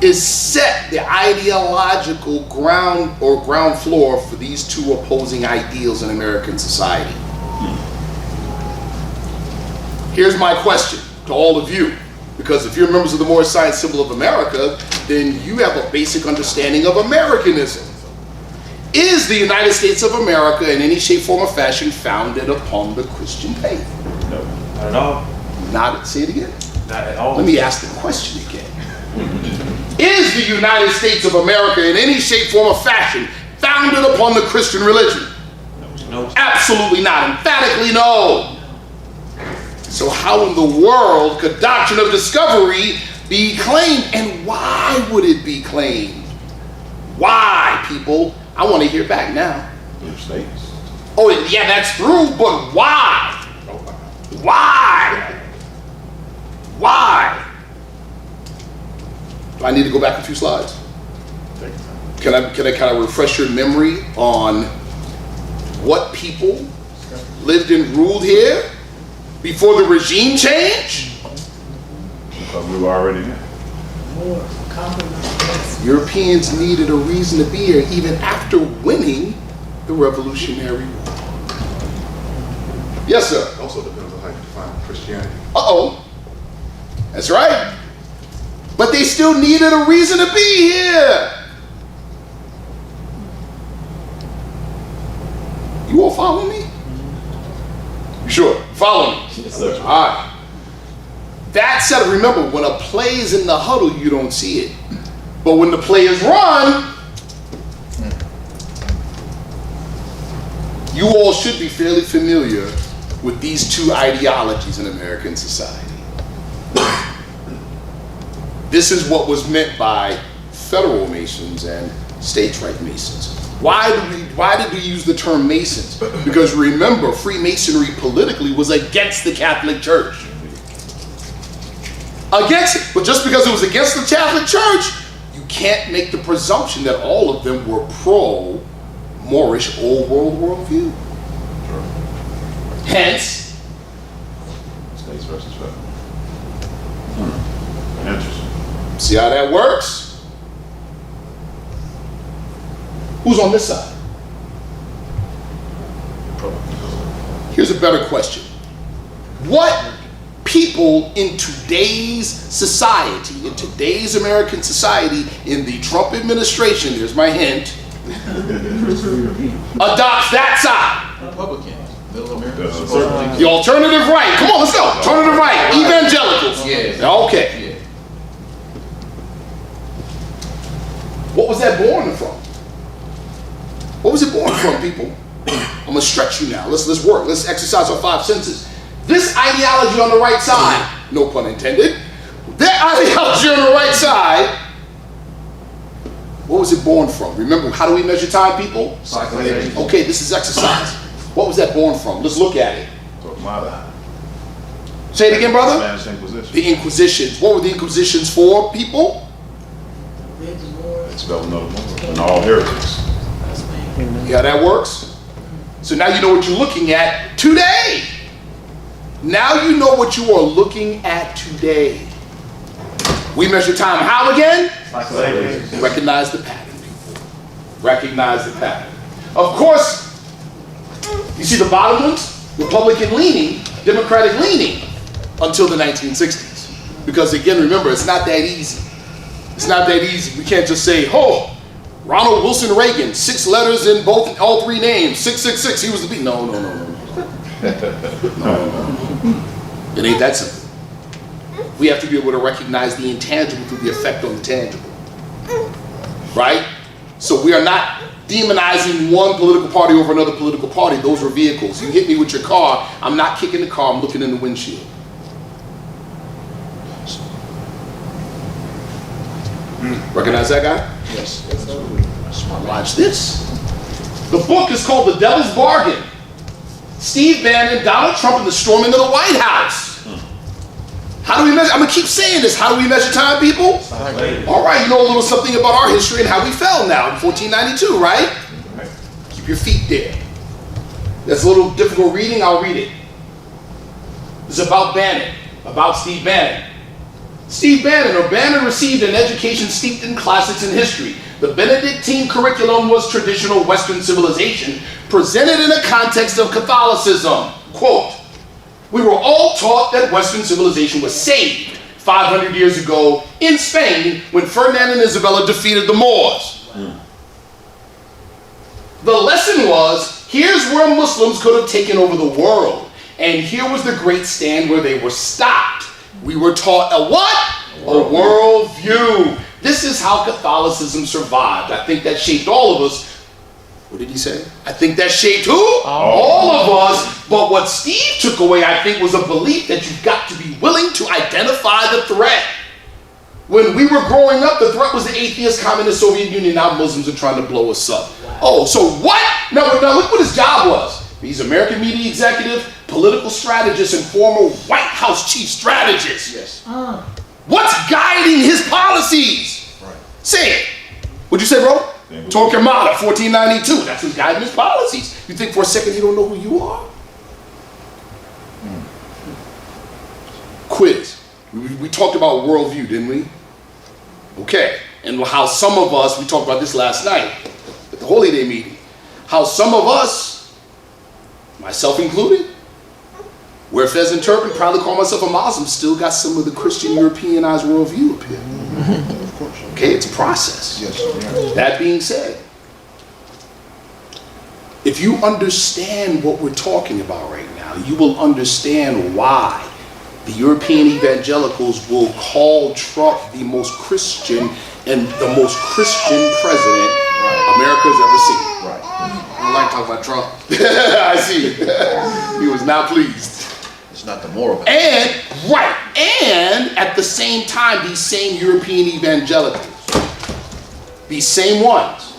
is set the ideological ground floor for these two opposing ideals in American society. Here's my question to all of you, because if you're members of the Moorish Science Symbol of America, then you have a basic understanding of Americanism. Is the United States of America in any shape, form, or fashion founded upon the Christian faith? No, not at all. Not, say it again. Not at all. Let me ask the question again. Is the United States of America in any shape, form, or fashion founded upon the Christian religion? No. Absolutely not. Emphatically no. So how in the world could Doctrine of Discovery be claimed? And why would it be claimed? Why, people? I want to hear back now. Blue states. Oh, yeah, that's true, but why? Why? Why? Do I need to go back a few slides? Can I kind of refresh your memory on what people lived and ruled here before the regime change? Because we were already there. More compromise. Europeans needed a reason to be here even after winning the Revolutionary War. Yes, sir. It also depends on how you define Christianity. Uh-oh. That's right. But they still needed a reason to be here. You all follow me? Sure, follow me. Yes, sir. All right. That said, remember, when a play is in the huddle, you don't see it. But when the play is run, you all should be fairly familiar with these two ideologies in American society. This is what was meant by federal Masons and states' right Masons. Why did we use the term Masons? Because remember, Freemasonry politically was against the Catholic Church. Against it. But just because it was against the Catholic Church, you can't make the presumption that all of them were pro-Moorish old world worldview. Sure. Hence, States versus federal. Interesting. see how that works? Who's on this side? Here's a better question. What people in today's society, in today's American society, in the Trump administration, here's my hint, adopts that side? Republicans, middle Certainly. Americans. The alternative right. Come on, let's go. Alternative right. Evangelicals. Yeah. Okay. Yeah. What was that born from? What was it born from, people? I'm gonna stretch you now. Let's work. Let's exercise our 5 senses. This ideology on the right side, no pun intended, that ideology on the right side, what was it born from? Remember, how do we measure time, people? Psychology. Okay, this is exercise. What was that born from? Let's look at it. Say it again, brother. Spanish Inquisition. The Inquisitions. What were the Inquisitions for, people? Rid the Lord. Expel no more and all heretics. Yeah, that works. So now you know what you're looking at today. Now you know what you are looking at today. We measure time how again? Recognize the pattern, people. Recognize the pattern. Of course, you see the bottom ones? Republican leaning, Democratic leaning until the 1960s. Because again, remember, it's not that easy. It's not that easy. We can't just say, oh, Ronald Wilson Reagan, 6 letters in all 3 names, 666, he was the beat. No. No. It ain't that simple. We have to be able to recognize the intangible through the effect on the tangible. Right? So we are not demonizing one political party over another political party. Those are vehicles. You hit me with your car, I'm not kicking the car, I'm looking in the windshield. Recognize that guy? Yes. Watch this. The book is called The Devil's Bargain. Steve Bannon, Donald Trump, and the storming of the White House. How do we measure? I'm going to keep saying this. How do we measure time, people? All right, you know a little something about our history and how we fell now in 1492, right? Keep your feet there. That's a little difficult reading. I'll read it. It's about Bannon, about Steve Bannon. Steve Bannon, or Bannon, received an education steeped in classics and history. The Benedictine curriculum was traditional Western civilization presented in a context of Catholicism. Quote, we were all taught that Western civilization was saved 500 years ago in Spain when Ferdinand and Isabella defeated the Moors. The lesson was, here's where Muslims could have taken over the world. And here was the great stand where they were stopped. We were taught a what? A worldview. This is how Catholicism survived. I think that shaped all of us. What did he say? I think that shaped who? All of us. But what Steve took away, I think, was a belief that you've got to be willing to identify the threat. When we were growing up, the threat was the atheist communist Soviet Union. Now Muslims are trying to blow us up. Wow. Oh, so what? Now look what his job was. He's American media executive, political strategist, and former White House chief strategist. Yes. What's guiding his policies? Right. Say it. What'd you say, bro? Torquemada, 1492. That's who's guiding his policies. You think for a second he don't know who you are? Quiz. We talked about worldview, didn't we? Okay. And how some of us, we talked about this last night at the Holy Day meeting, how some of us, myself included, wear fez and turban, proudly call myself a Muslim, still got some of the Christian Europeanized worldview up here. Of course. Okay, it's a process. Yes. That being said, if you understand what we're talking about right now, you will understand why the European evangelicals will call Trump the most Christian and the most Christian president America's ever seen. Right. I don't like talking about Trump. I see. He was not pleased. It's not the moral. And at the same time, these same European evangelicals, these same ones,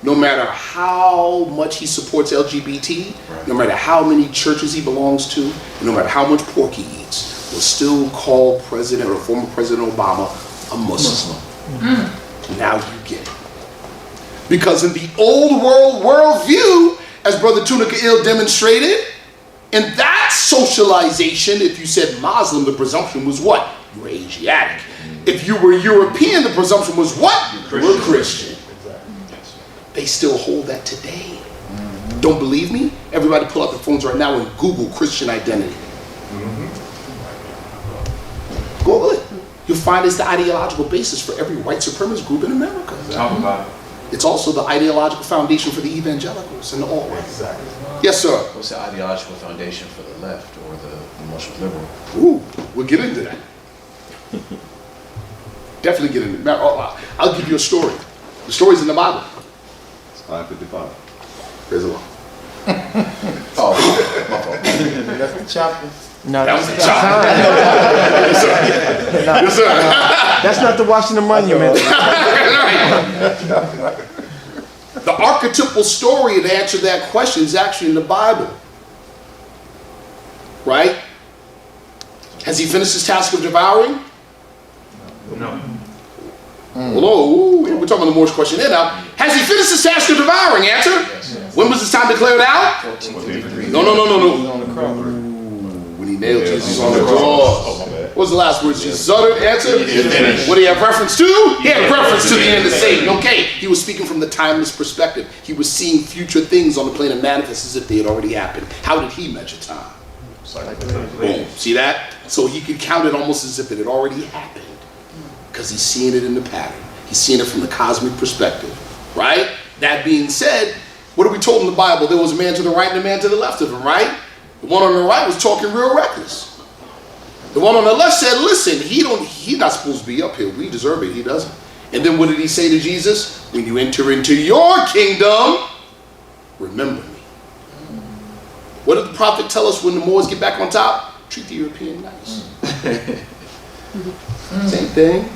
no matter how much he supports LGBT, no matter how many churches he belongs to, and no matter how much pork he eats, will still call President or former President Obama a Muslim. Now you get it. Because in the old worldview, as Brother Tunica Ill demonstrated, in that socialization, if you said Muslim, the presumption was what? You were Asiatic. If you were European, the presumption was what? You were Christian. They still hold that today. Don't believe me? Everybody pull out their phones right now and Google Christian identity. Google it. You'll find it's the ideological basis for every white supremacist group in America. Talk about it. It's also the ideological foundation for the evangelicals and the alt-right. Yes, sir. What's the ideological foundation for the left or the most liberal? Ooh, we'll get into that. Definitely get into that. I'll give you a story. The story's in the Bible. It's 5:55. Praise the Lord. Oh, my fault. That's the chopper. No, That was that's the chopper. Yes, sir. Yes, sir. That's not the Washington Monument. The archetypal story to answer that question is actually in the Bible. Right? Has he finished his task of devouring? No. Hello, we're talking about the Moorish question here now. Has he finished his task of devouring? Answer. Yes. When was his time declared out? 1453. No. On the cross. When he nailed Jesus on the cross. What was the last words Jesus uttered? Answer. What did he have reference to? He had reference to the end of Satan. Okay. He was speaking from the timeless perspective. He was seeing future things on the plane of manifest as if they had already happened. How did he measure time? Boom. See that? So he could count it almost as if it had already happened. Because he's seeing it in the pattern. He's seeing it from the cosmic perspective. Right? That being said, what are we told in the Bible? There was a man to the right and a man to the left of him, right? The one on the right was talking real reckless. The one on the left said, listen, he's not supposed to be up here. We deserve it. He doesn't. And then what did he say to Jesus? When you enter into your kingdom, remember me. What did the prophet tell us when the Moors get back on top? Treat the European nice. Same thing.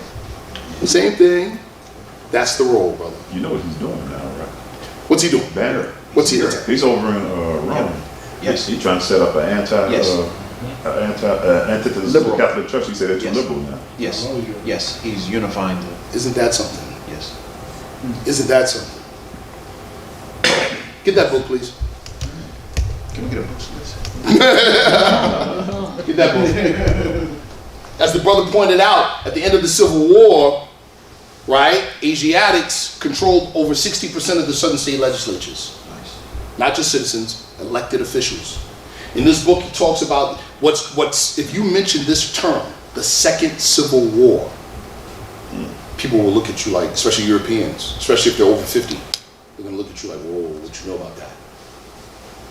Same thing. That's the role, brother. You know what he's doing now, right? What's he doing? Better. What's he doing? He's over in Rome. Yes. He's trying to set up an antithesis to the Catholic Church. He said they're too liberal now. Yes. Yes. He's unifying the. Isn't that something? Yes. Isn't that something? Get that book, please. Can we get a book, please? Get that book. As the brother pointed out, at the end of the Civil War, right, Asiatics controlled over 60% of the southern state legislatures. Nice. Not just citizens, elected officials. In this book, he talks about what's if you mention this term, the Second Civil War, people will look at you like, especially Europeans, especially if they're over 50, they're going to look at you like, whoa, what you know about that?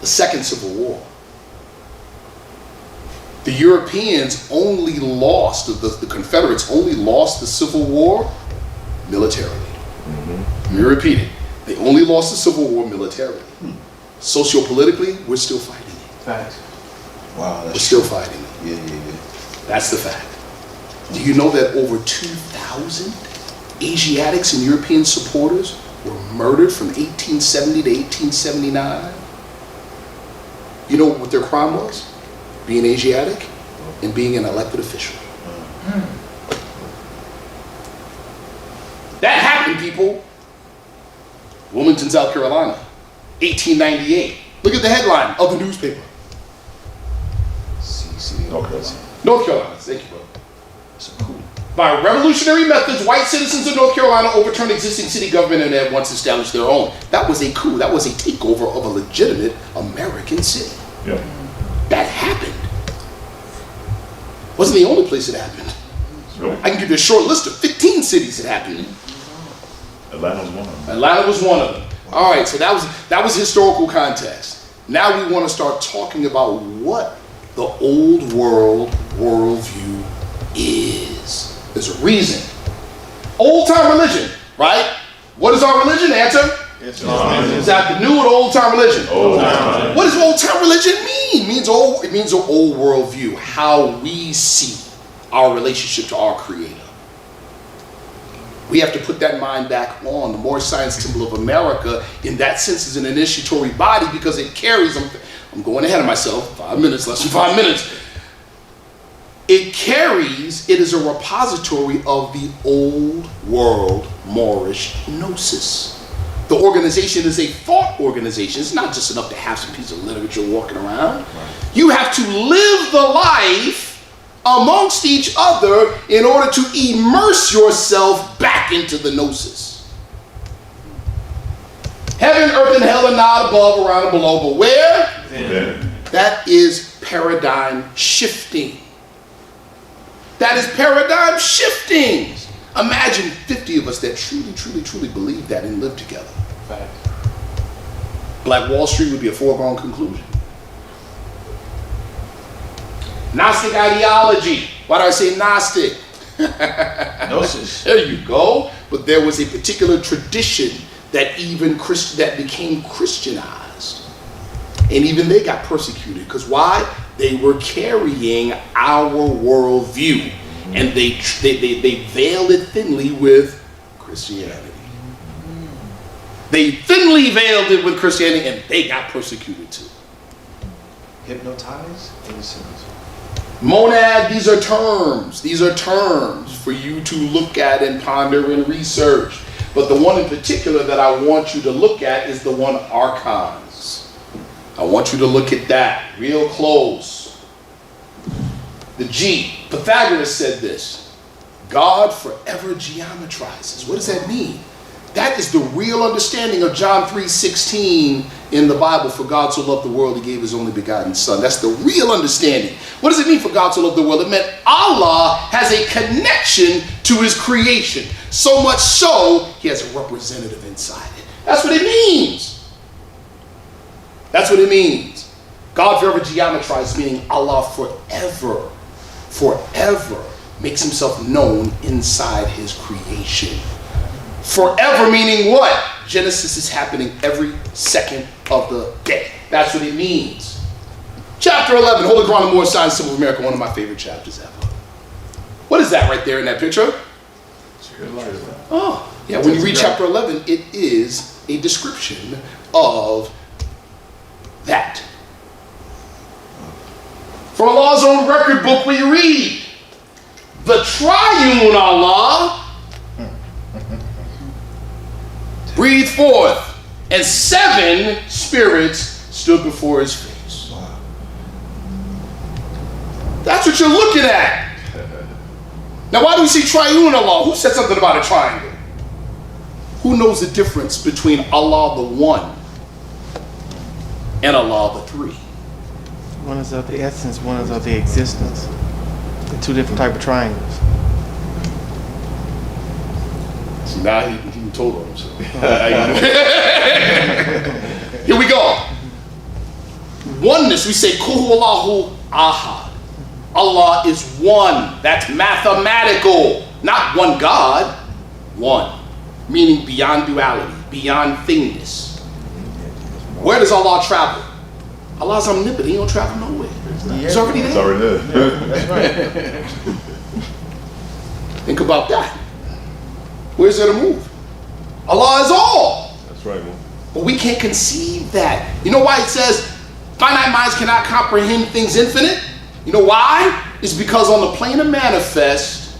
The Second Civil War. The Europeans only lost, the Confederates only lost the Civil War militarily. Let me repeat it. They only lost the Civil War militarily. Sociopolitically, we're still fighting it. Facts. Wow. We're still fighting it. Yeah. That's the fact. Do you know that over 2,000 Asiatics and European supporters were murdered from 1870 to 1879? You know what their crime was? Being Asiatic and being an elected official. That happened, people. Wilmington, South Carolina, 1898. Look at the headline of the newspaper. North Carolina, thank you, bro. So cool. By revolutionary methods, white citizens of North Carolina overturned existing city government and had once established their own. That was a coup. That was a takeover of a legitimate American city. Yeah. That happened. Wasn't the only place it happened. Really? I can give you a short list of 15 cities it happened in. Atlanta was one of them. Atlanta was one of them. All right, so that was historical context. Now we want to start talking about what the old world worldview is. There's a reason. Old time religion, right? What is our religion? Answer. Is that the new or the old time religion? Old time. What does old time religion mean? It means an old worldview, how we see our relationship to our Creator. We have to put that mind back on. The Moorish Science Temple of America, in that sense, is an initiatory body because it carries, I'm going ahead of myself, 5 minutes, less than 5 minutes. It is a repository of the old world Moorish Gnosis. The organization is a thought organization. It's not just enough to have some piece of literature walking around. You have to live the life amongst each other in order to immerse yourself back into the Gnosis. Heaven, earth, and hell are not above, around, and below, but where? Then. That is paradigm shifting. That is paradigm shifting. Imagine 50 of us that truly believe that and live together. Black Wall Street would be a foregone conclusion. Gnostic ideology. Why do I say Gnostic? Gnosis. There you go. But there was a particular tradition that that became Christianized. And even they got persecuted. Because why? They were carrying our worldview. And they veiled it thinly with Christianity. They thinly veiled it with Christianity and they got persecuted too. Hypnotize? Monad, these are terms for you to look at and ponder and research. But the one in particular that I want you to look at is the one archons. I want you to look at that real close. The G. Pythagoras said this. God forever geometrizes. What does that mean? That is the real understanding of John 3:16 in the Bible. For God so loved the world, he gave his only begotten son. That's the real understanding. What does it mean for God to love the world? It meant Allah has a connection to his creation. So much so, he has a representative inside it. That's what it means. That's what it means. God forever geometrized, meaning Allah forever makes himself known inside his creation. Forever meaning what? Genesis is happening every second of the day. That's what it means. Chapter 11, Holy Quran and More Science, Symbol of America, one of my favorite chapters ever. What is that right there in that picture? Oh, yeah, when you read chapter 11, it is a description of that. From Allah's own record book, we read, the Triune Allah breathed forth, and 7 spirits stood before his face. That's what you're looking at. Now, why do we see Triune Allah? Who said something about a triangle? Who knows the difference between Allah the One and Allah the Three? One is of the essence, one is of the existence. The two different type of triangles. See, now he told on himself. Here we go. Oneness, we say, Kuhu Allahu Ahad. Allah is one. That's mathematical. Not one God. One. Meaning beyond duality, beyond thingness. Where does Allah travel? Allah's omnipotent. He don't travel nowhere. He's already there. It's already there. That's right. Think about that. Where's there to move? Allah is all. That's right, man. But we can't conceive that. You know why it says finite minds cannot comprehend things infinite? You know why? It's because on the plane of manifest,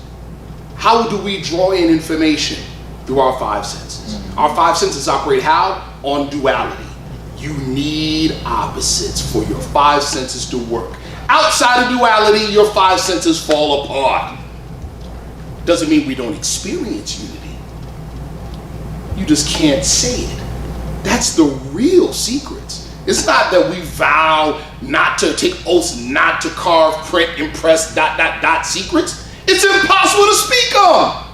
how do we draw in information? Through our 5 senses. Our 5 senses operate how? On duality. You need opposites for your 5 senses to work. Outside of duality, your 5 senses fall apart. Doesn't mean we don't experience unity. You just can't say it. That's the real secrets. It's not that we vow not to take oaths, not to carve, print, impress, ... secrets. It's impossible to speak on.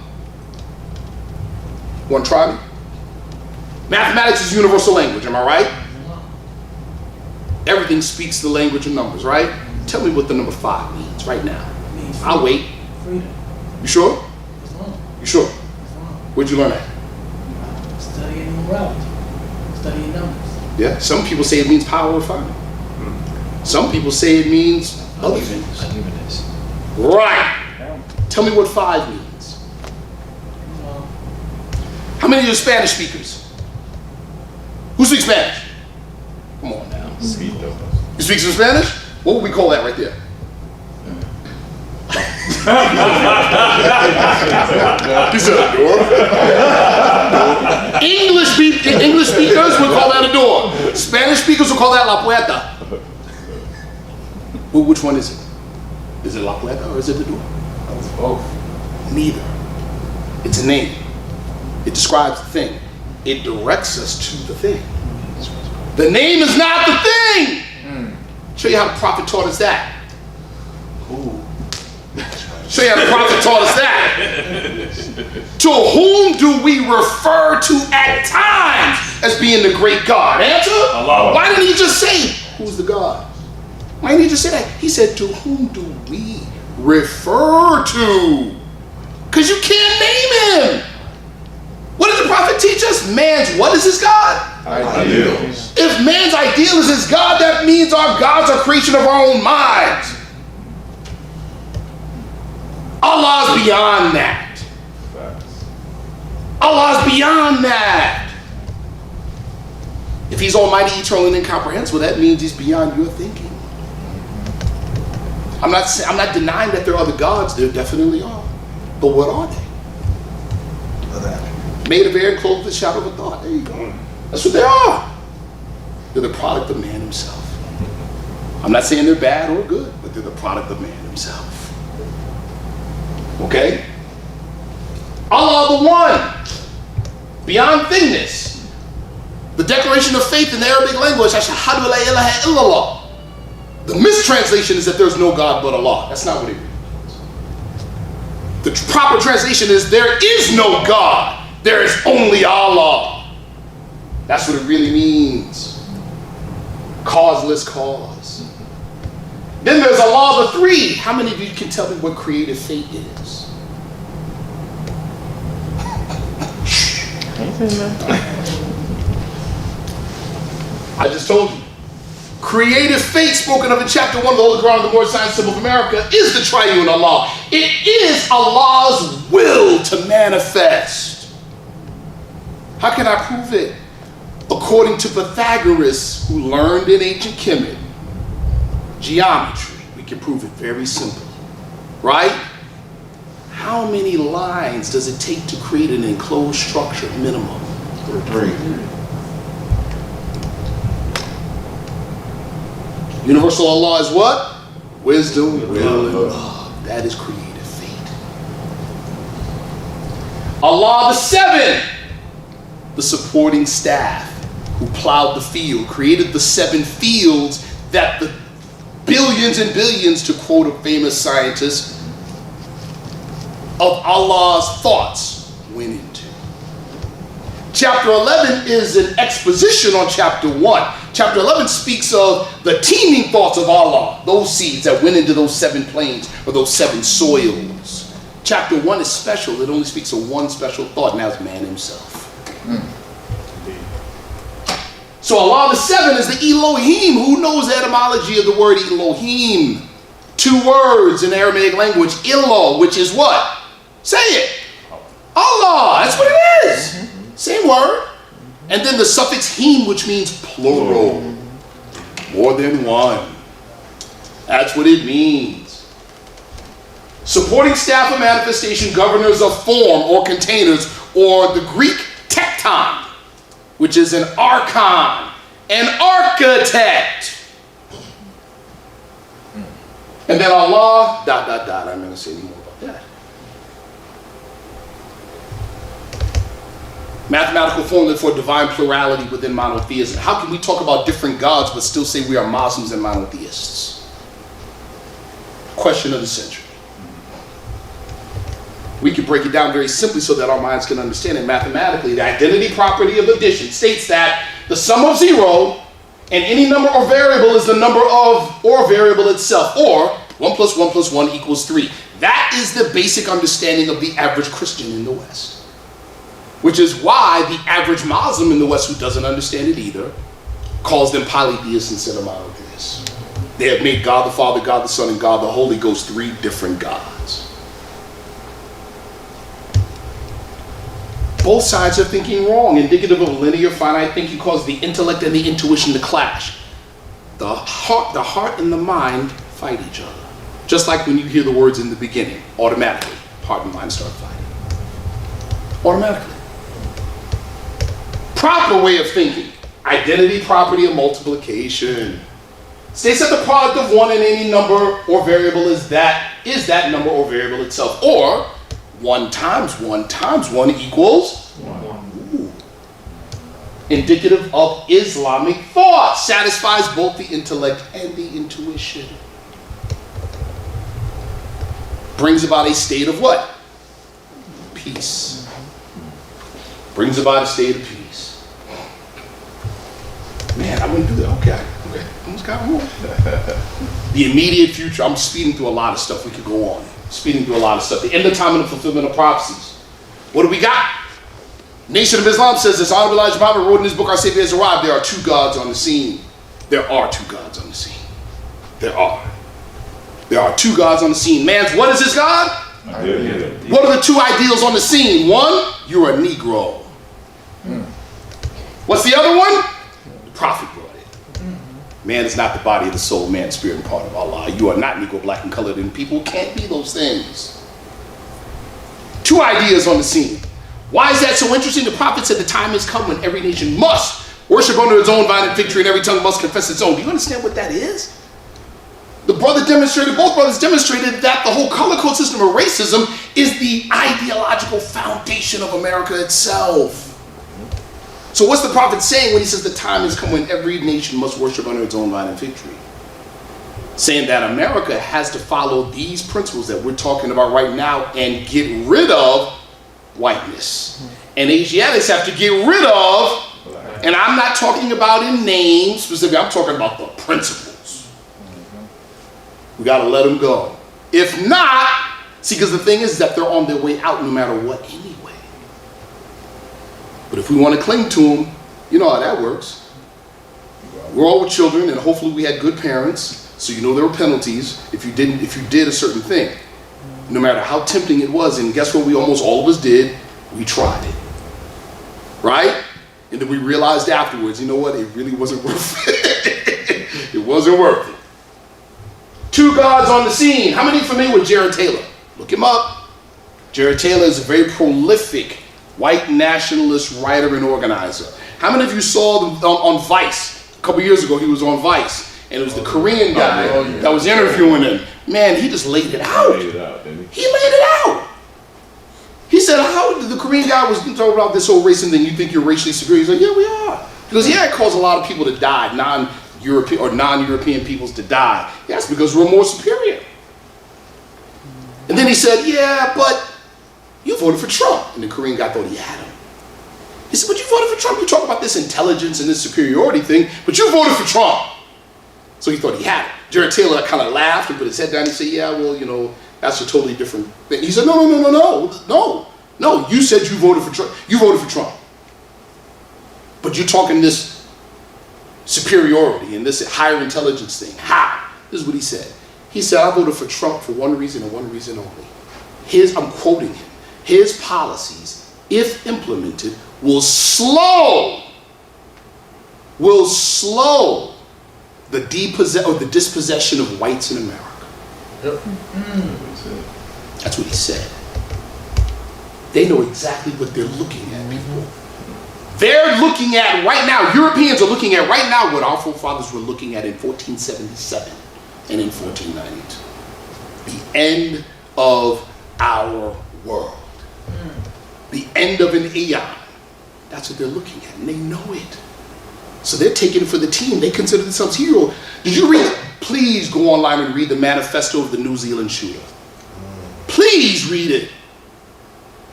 Want to try me? Mathematics is universal language, am I right? Everything speaks the language of numbers, right? Tell me what the number 5 means right now. I'll wait. Freedom. You sure? Islam. You sure? Islam. Where'd you learn that? Studying numerology. Studying numbers. Yeah, some people say it means power refinement. Some people say it means other things. Unevenness. Right. Tell me what 5 means. How many of you are Spanish speakers? Who speaks Spanish? Come on now. You speak some Spanish? What would we call that right there? He said a door. English speakers would call that a door. Spanish speakers would call that la puerta. Well, which one is it? Is it la puerta or is it the door? It's both. Neither. It's a name. It describes the thing. It directs us to the thing. The name is not the thing. Show you how the prophet taught us that. Show you how the prophet taught us that. To whom do we refer to at times as being the great God? Answer? Allah. Why didn't he just say, who's the God? Why didn't he just say that? He said, to whom do we refer to? Because you can't name him. What did the prophet teach us? Man's what is his God? Ideals. If man's ideal is his God, that means our gods are creation of our own minds. Allah's beyond that. Facts. Allah's beyond that. If he's almighty, eternal, and incomprehensible, that means he's beyond your thinking. I'm not denying that there are other gods. There definitely are. But what are they? Made of air and clothed with the shadow of a thought. There you go. That's what they are. They're the product of man himself. I'm not saying they're bad or good, but they're the product of man himself. Okay? Allah the One, beyond thingness. The declaration of faith in the Arabic language, Ashhadu la ilaha illallah. The mistranslation is that there's no God but Allah. That's not what it means. The proper translation is there is no God. There is only Allah. That's what it really means. Causeless cause. Then there's Allah the Three. How many of you can tell me what creative fate is? I just told you. Creative fate spoken of in chapter 1 of the Holy Quran of the Moorish Science Symbol of America is the Triune Allah. It is Allah's will to manifest. How can I prove it? According to Pythagoras, who learned in ancient Kemet, geometry, we can prove it very simply, right? How many lines does it take to create an enclosed structure minimum? 3. Universal Allah is what? Wisdom, will, and love. That is creative fate. Allah the Seven, the supporting staff who plowed the field, created the 7 fields that the billions and billions, to quote a famous scientist, of Allah's thoughts went into. Chapter 11 is an exposition on chapter 1. Chapter 11 speaks of the teeming thoughts of Allah, those seeds that went into those 7 plains or those 7 soils. Chapter 1 is special. It only speaks of one special thought, and that's man himself. So Allah the Seven is the Elohim. Who knows the etymology of the word Elohim? 2 words in the Aramaic language. Ilah, which is what? Say it. Allah. That's what it is. Same word. And then the suffix him, which means plural. More than one. That's what it means. Supporting staff of manifestation, governors of form or containers, or the Greek tekton, which is an archon, an architect. And then Allah, ... I'm not going to say any more about that. Mathematical formula for divine plurality within monotheism. How can we talk about different gods but still say we are Muslims and monotheists? Question of the century. We can break it down very simply so that our minds can understand it mathematically. The identity property of addition states that the sum of 0 and any number or variable is the number of or variable itself, or 1 plus 1 plus 1 equals 3. That is the basic understanding of the average Christian in the West. Which is why the average Muslim in the West, who doesn't understand it either, calls them polytheists instead of monotheists. They have made God the Father, God the Son, and God the Holy Ghost 3 different gods. Both sides are thinking wrong. Indicative of linear finite thinking causes the intellect and the intuition to clash. The heart and the mind fight each other. Just like when you hear the words in the beginning, automatically, heart and mind start fighting. Automatically. Proper way of thinking. Identity property of multiplication. States that the product of 1 and any number or variable is that number or variable itself. Or 1 times 1 times 1 equals 1. Ooh. Indicative of Islamic thought. Satisfies both the intellect and the intuition. Brings about a state of what? Peace. Brings about a state of peace. Man, I wouldn't do that. Okay. Almost got more. The immediate future. I'm speeding through a lot of stuff. We could go on. Speeding through a lot of stuff. The end of time and the fulfillment of prophecies. What do we got? Nation of Islam says this. Honorable Elijah Muhammad wrote in his book, Our Savior Has Arrived. There are 2 gods on the scene. There are 2 gods on the scene. There are 2 gods on the scene. Man's, what is his God? What are the 2 ideals on the scene? 1, you're a Negro. What's the other one? The prophet brought it. Man is not the body of the soul, man, spirit, and part of Allah. You are not Negro, black, and colored, and people can't be those things. 2 ideas on the scene. Why is that so interesting? The prophet said the time has come when every nation must worship under its own vine and fig tree, and every tongue must confess its own. Do you understand what that is? Both brothers demonstrated that the whole color code system of racism is the ideological foundation of America itself. So what's the prophet saying when he says the time has come when every nation must worship under its own vine and fig tree? Saying that America has to follow these principles that we're talking about right now and get rid of whiteness. And Asiatics have to get rid of, and I'm not talking about in names specifically, I'm talking about the principles. We got to let them go. If not, see, because the thing is that they're on their way out no matter what anyway. But if we want to cling to them, you know how that works. We're all children, and hopefully we had good parents, so you know there were penalties if you did a certain thing. No matter how tempting it was, and guess what we almost all of us did? We tried it. Right? And then we realized afterwards, you know what? It really wasn't worth it. It wasn't worth it. Two gods on the scene. How many are familiar with Jared Taylor? Look him up. Jared Taylor is a very prolific white nationalist writer and organizer. How many of you saw them on Vice? A couple years ago, he was on Vice. And it was the Korean guy that was interviewing him. Man, he just laid it out. He laid it out. He said, how did the Korean guy was talking about this whole racism thing? You think you're racially superior? He's like, yeah, we are. He goes, yeah, it caused a lot of people to die, non-European or non-European peoples to die. Yes, because we're more superior. And then he said, yeah, but you voted for Trump. And the Korean guy thought he had him. He said, but you voted for Trump. You talk about this intelligence and this superiority thing, but you voted for Trump. So he thought he had it. Jared Taylor kind of laughed and put his head down and said, yeah, well, you know, that's a totally different thing. He said, no. You said you voted for Trump. You voted for Trump. But you're talking this superiority and this higher intelligence thing. How? This is what he said. He said, I voted for Trump for one reason and one reason only. I'm quoting him. His policies, if implemented, will slow the dispossession of whites in America. Yep. That's what he said. They know exactly what they're looking at, people. They're looking at right now, Europeans are looking at right now what our forefathers were looking at in 1477 and in 1492. The end of our world. The end of an eon. That's what they're looking at, and they know it. So they're taking it for the team. They consider themselves heroes. Did you read it? Please go online and read the manifesto of the New Zealand shooter. Please read it.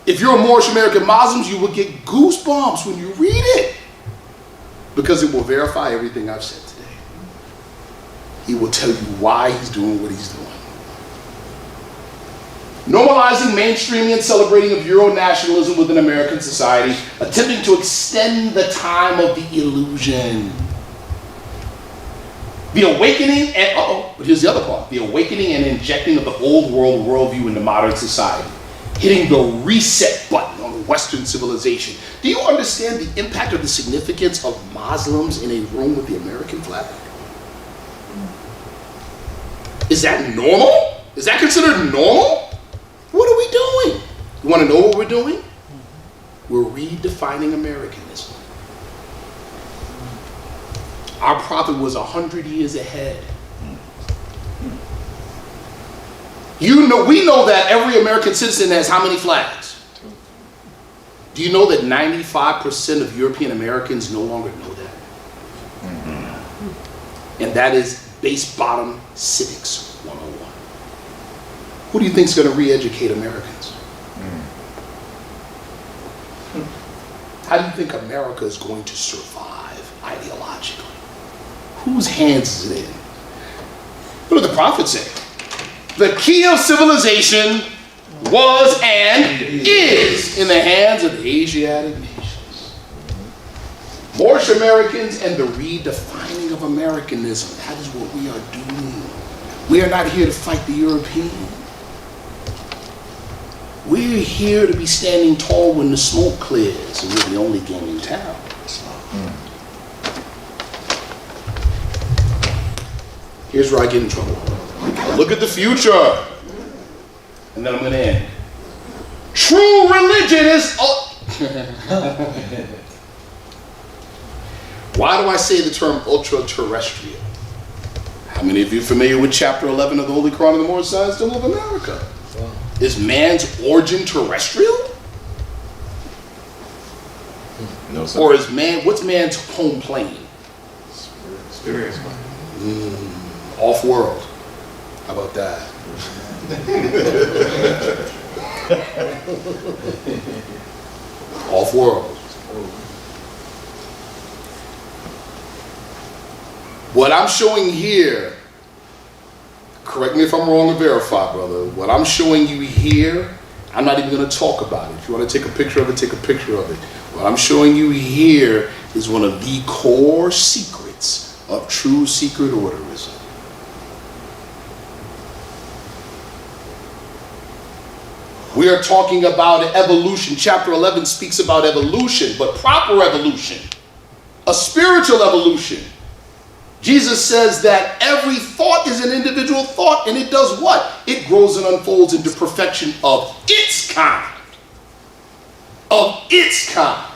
If you're a Moorish American Muslim, you will get goosebumps when you read it. Because it will verify everything I've said today. He will tell you why he's doing what he's doing. Normalizing, mainstreaming, and celebrating of Euro nationalism within American society, attempting to extend the time of the illusion. The awakening and, but here's the other part. The awakening and injecting of the old world worldview into modern society. Hitting the reset button on Western civilization. Do you understand the impact or the significance of Muslims in a room with the American flag? Is that normal? Is that considered normal? What are we doing? You want to know what we're doing? We're redefining Americanism. Our prophet was 100 years ahead. We know that every American citizen has how many flags? Do you know that 95% of European Americans no longer know that? And that is base bottom civics 101. Who do you think is going to re-educate Americans? How do you think America is going to survive ideologically? Whose hands is it in? What did the prophet say? The key of civilization was and is in the hands of the Asiatic nations. Moorish Americans and the redefining of Americanism. That is what we are doing. We are not here to fight the European. We're here to be standing tall when the smoke clears, and we're the only game in town. Here's where I get in trouble. Look at the future. And then I'm going to end. True religion is... Why do I say the term ultra-terrestrial? How many of you are familiar with chapter 11 of the Holy Quran of the Moorish Science Temple of America? Is man's origin terrestrial? No, sir. Or is what's man's home plane? Spirit. Off-world. How about that? Off-world. What I'm showing here, correct me if I'm wrong and verify, brother. What I'm showing you here, I'm not even going to talk about it. If you want to take a picture of it, take a picture of it. What I'm showing you here is one of the core secrets of true secret orderism. We are talking about evolution. Chapter 11 speaks about evolution, but proper evolution, a spiritual evolution. Jesus says that every thought is an individual thought, and it does what? It grows and unfolds into perfection of its kind. Of its kind.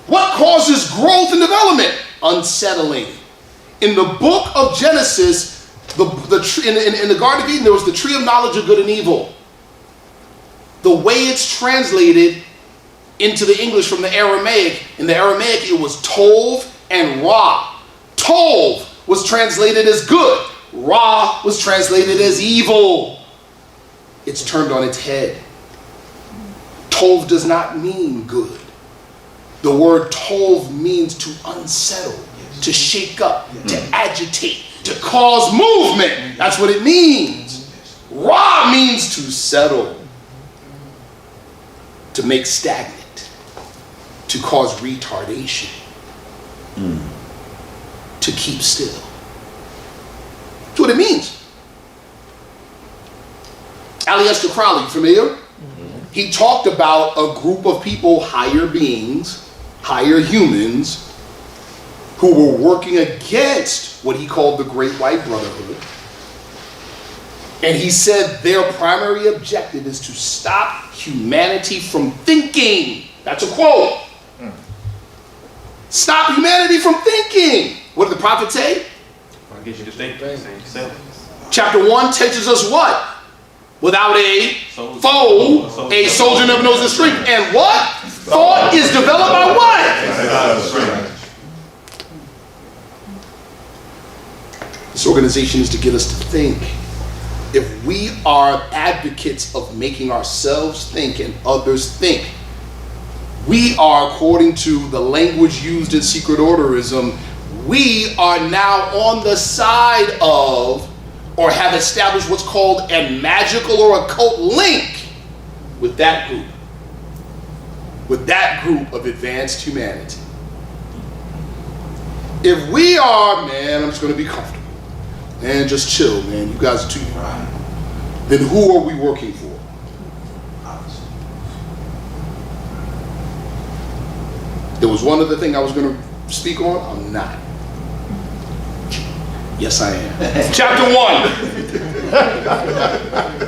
What causes growth and development? Unsettling. In the book of Genesis, in the Garden of Eden, there was the tree of knowledge of good and evil. The way it's translated into the English from the Aramaic, in the Aramaic it was Tov and Ra. Tov was translated as good. Ra was translated as evil. It's turned on its head. Tov does not mean good. The word Tov means to unsettle, to shake up, to agitate, to cause movement. That's what it means. Ra means to settle, to make stagnant, to cause retardation, to keep still. That's what it means. Aleister Crowley, familiar? He talked about a group of people, higher beings, higher humans, who were working against what he called the Great White Brotherhood. And he said their primary objective is to stop humanity from thinking. That's a quote. Stop humanity from thinking. What did the prophet say? I'll get you to think. Chapter 1 teaches us what? Without a foe, a soldier never knows his strength. And what? Thought is developed by what? This organization is to get us to think. If we are advocates of making ourselves think and others think, we are, according to the language used in secret orderism, we are now on the side of, or have established what's called a magical or occult link with that group of advanced humanity. If we are, man, I'm just going to be comfortable, man, just chill, man, you guys are too right, then who are we working for? There was one other thing I was going to speak on. I'm not. Yes, I am. Chapter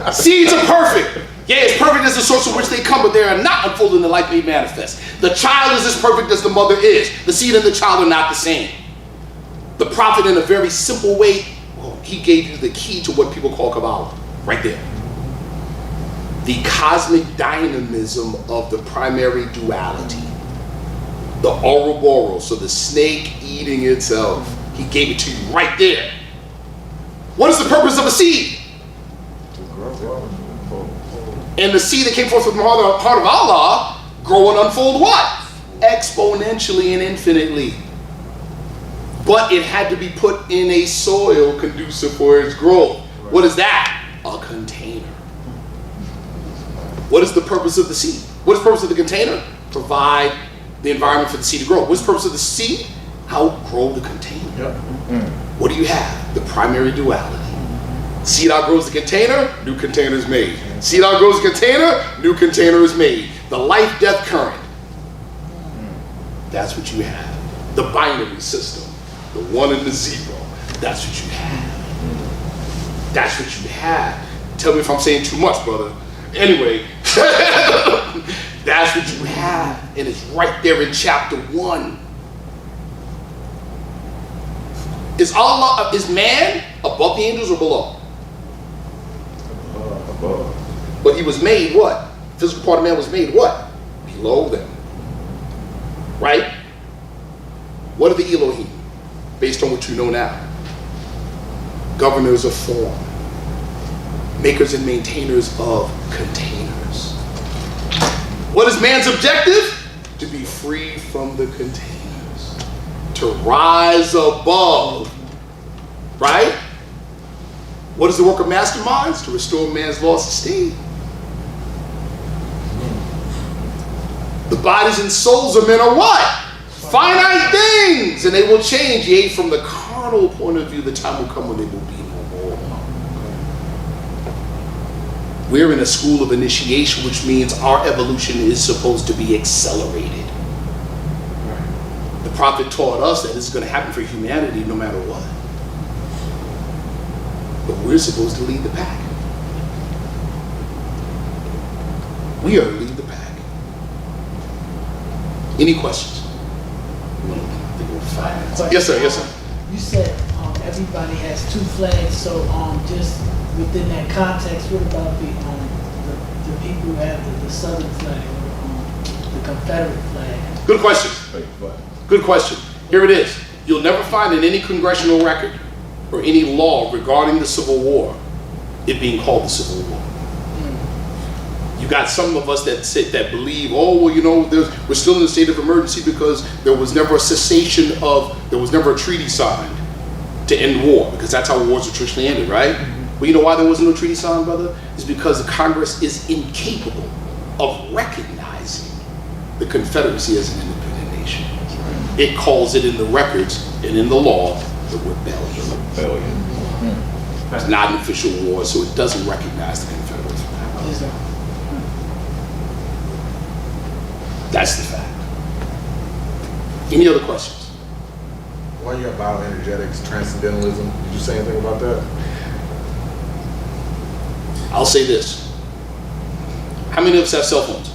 1. Seeds are perfect. Yeah, it's perfect as the source from which they come, but they are not unfolding the light they manifest. The child is as perfect as the mother is. The seed and the child are not the same. The prophet, in a very simple way, he gave you the key to what people call Kabbalah. Right there. The cosmic dynamism of the primary duality. The Ouroboros, so the snake eating itself. He gave it to you right there. What is the purpose of a seed? And the seed that came forth from the heart of Allah, grow and unfold what? Exponentially and infinitely. But it had to be put in a soil conducive for its growth. What is that? A container. What is the purpose of the seed? What is the purpose of the container? Provide the environment for the seed to grow. What's the purpose of the seed? Outgrow the container. Yep. What do you have? The primary duality. Seed outgrows the container, new container is made. Seed outgrows the container, new container is made. The life-death current. That's what you have. The binary system. The 1 and the 0. That's what you have. That's what you have. Tell me if I'm saying too much, brother. Anyway, That's what you have, and it's right there in chapter 1. Is Allah, is man above the angels or below? Above. But he was made what? Physical part of man was made what? Below them. Right? What are the Elohim? Based on what you know now. Governors of form. Makers and maintainers of containers. What is man's objective? To be free from the containers. To rise above. Right? What is the work of masterminds? To restore man's lost esteem. The bodies and souls of men are what? Finite things, and they will change. Yea, from the carnal point of view, the time will come when they will be no more. We're in a school of initiation, which means our evolution is supposed to be accelerated. The prophet taught us that this is going to happen for humanity no matter what. But we're supposed to lead the pack. We are to lead the pack. Any questions? Yes, sir. Yes, sir. You said everybody has 2 flags, so just within that context, what about the people who have the Southern flag or the Confederate flag? Good question. Wait, what? Good question. Here it is. You'll never find in any congressional record or any law regarding the Civil War it being called the Civil War. You got some of us that believe, oh, well, you know, we're still in a state of emergency because there was never a there was never a treaty signed to end war, because that's how wars are traditionally ended, right? But you know why there wasn't no treaty signed, brother? It's because the Congress is incapable of recognizing the Confederacy as an independent nation. It calls it in the records and in the law the rebellion. It's not an official war, so it doesn't recognize the Confederate flag. That's the fact. Any other questions? Why you got bioenergetics, transcendentalism? Did you say anything about that? I'll say this. How many of us have cell phones?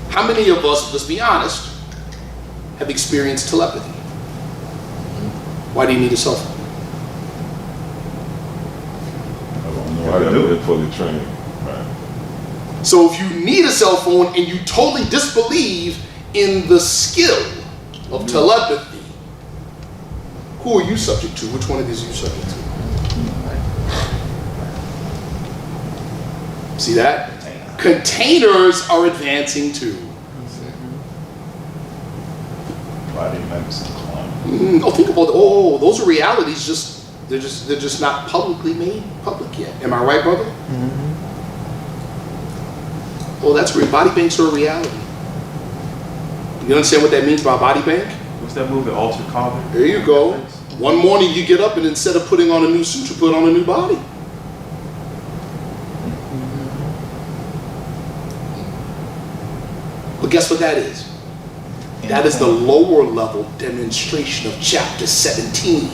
How many of us, let's be honest, have experienced telepathy? Why do you need a cell phone? I don't know how to do it fully trained. Right. So if you need a cell phone and you totally disbelieve in the skill of telepathy, who are you subject to? Which one of these are you subject to? See that? Containers are advancing too. Body medicine. Oh, think about those are realities. They're just not publicly made public yet. Am I right, brother? Oh, that's real. Body banks are a reality. You understand what that means by body bank? What's that movie, Altered Carbon? There you go. One morning you get up and instead of putting on a new suit, you put on a new body. But guess what that is? That is the lower level demonstration of chapter 17.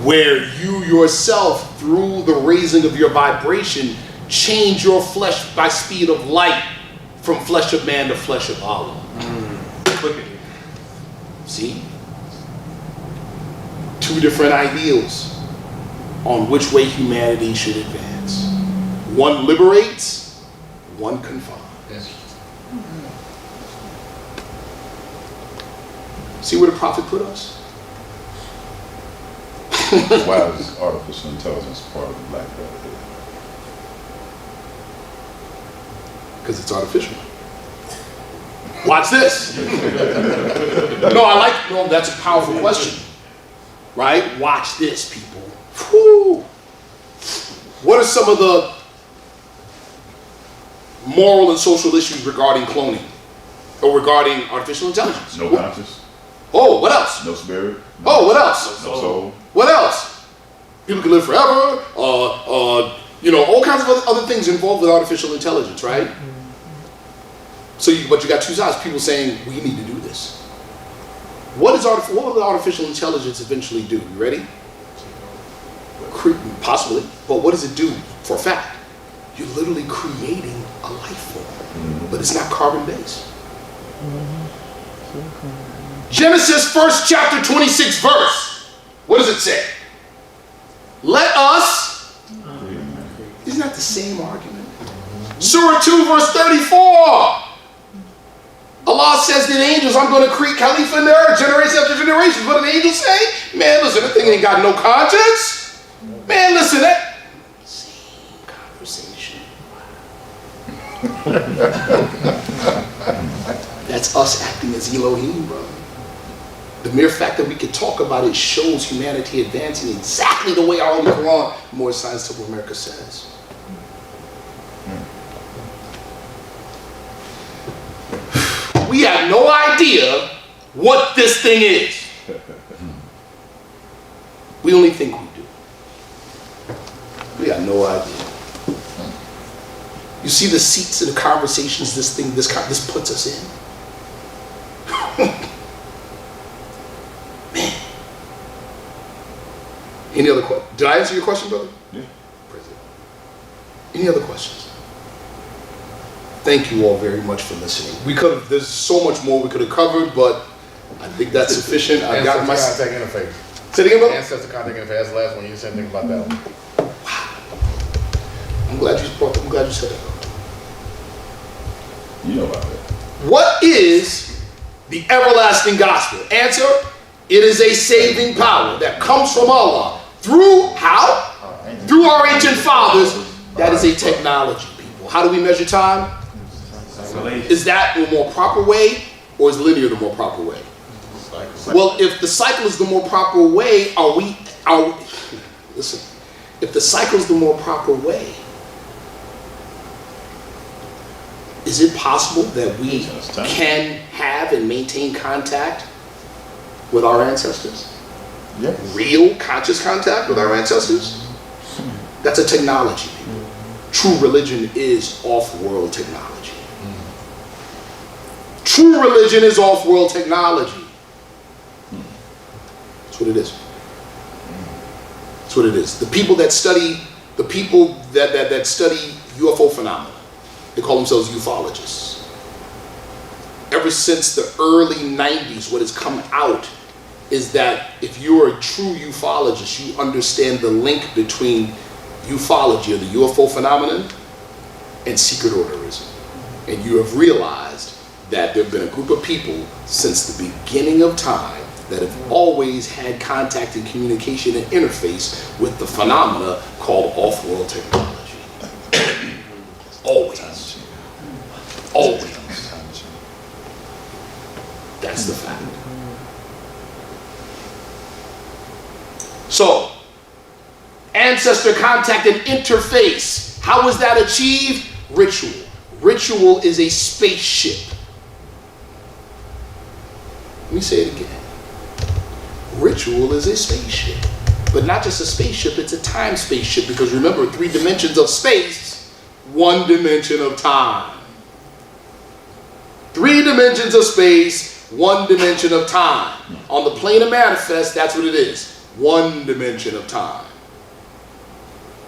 Where you yourself, through the raising of your vibration, change your flesh by speed of light from flesh of man to flesh of Allah. Look at you. See? 2 different ideals on which way humanity should advance. One liberates, one confines. See where the prophet put us? Why is artificial intelligence part of the Black Brotherhood? Because it's artificial. Watch this. No, that's a powerful question. Right? Watch this, people. Whew. What are some of the moral and social issues regarding cloning? Or regarding artificial intelligence? No conscience. Oh, what else? No spirit. Oh, what else? No soul. What else? People can live forever. All kinds of other things involved with artificial intelligence, right? But you got 2 sides. People saying we need to do this. What will artificial intelligence eventually do? You ready? Possibly. But what does it do for a fact? you're literally creating a life form, but it's not carbon-based. Genesis 1st chapter 26 verse. What does it say? Let us. Isn't that the same argument? Surah 2 verse 34. Allah says to the angels, I'm going to create Khalifa in the earth, generation after generation. What do the angels say? Man, listen, that thing ain't got no conscience. Man, listen, that same conversation. That's us acting as Elohim, bro. The mere fact that we can talk about it shows humanity advancing exactly the way our Holy Quran, More Science Temple of America says. We have no idea what this thing is. We only think we do. We have no idea. You see the seats of the conversations this puts us in? Man. Any other questions? Did I answer your question, brother? Yeah. Any other questions? Thank you all very much for listening. There's so much more we could have covered, but I think that's sufficient. I got my contact interface. Say it again, brother? Ancestor contact interface. That's the last one. You didn't say anything about that one. Wow. I'm glad you said that. You know about that. What is the everlasting gospel? Answer, it is a saving power that comes from Allah. Through how? Through our ancient fathers. That is a technology, people. How do we measure time? Is that the more proper way, or is linear the more proper way? Well, if the cycle is the more proper way, listen, if the cycle is the more proper way, is it possible that we can have and maintain contact with our ancestors? Yes. Real conscious contact with our ancestors? That's a technology, people. True religion is off-world technology. True religion is off-world technology. That's what it is. That's what it is. The people that study study UFO phenomena, they call themselves ufologists. Ever since the early 90s, what has come out is that if you're a true ufologist, you understand the link between ufology, or the UFO phenomenon, and secret orderism. And you have realized that there have been a group of people since the beginning of time that have always had contact and communication and interface with the phenomena called off-world technology. Always. Always. That's the fact. So, ancestor contact and interface. How is that achieved? Ritual. Ritual is a spaceship. Let me say it again. Ritual is a spaceship. But not just a spaceship, it's a time spaceship. Because remember, 3 dimensions of space, 1 dimension of time. 3 dimensions of space, 1 dimension of time. On the plane of manifest, that's what it is. 1 dimension of time.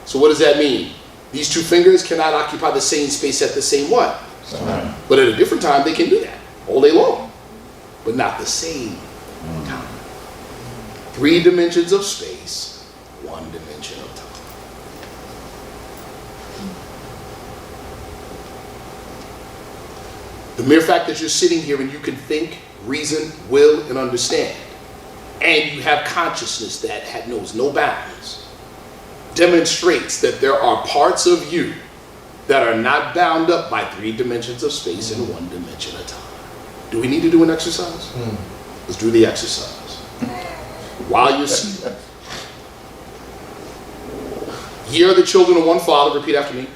So what does that mean? These 2 fingers cannot occupy the same space at the same what? Time. But at a different time, they can do that all day long. But not the same time. 3 dimensions of space, 1 dimension of time. The mere fact that you're sitting here and you can think, reason, will, and understand, and you have consciousness that knows no bounds, demonstrates that there are parts of you that are not bound up by 3 dimensions of space and 1 dimension of time. Do we need to do an exercise? Let's do the exercise. While you're seated. Ye are the children of one Father. Repeat after me.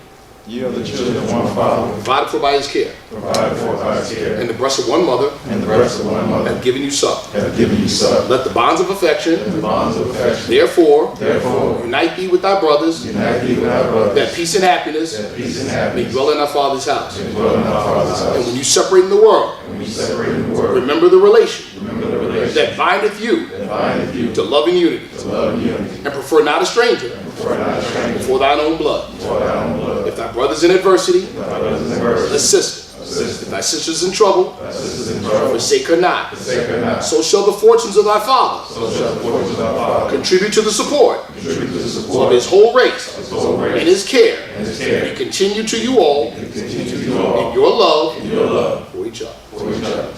Ye are the children of one Father, Provided for by His care. provided for by His care, And the breast of one mother and the breast of one mother have given you suck. have given you suck. Let the bonds of affection, The bonds of affection, therefore, therefore, unite thee with thy brothers, unite thee with our brothers, that peace and happiness that peace and may happiness dwell in our Father's house. may dwell in our Father's And house. when you separate in the world, When we separate in the world, remember the relation remember the relation that bindeth you that bindeth you to love and unity, to love and unity, and prefer not a stranger for not a stranger, before thine own blood. for thy own blood. If thy brother's in adversity, brothers in adversity, assist them. assist If thy sister's in trouble, thy sisters in trouble, forsake her not. forsake her not. So shall the fortunes of thy father So shall the fortunes of thy father contribute to the support contribute to the of support his whole race his whole race and his care, and his care. and continue to you all and continue to do all in your love in your love for each other. for each other.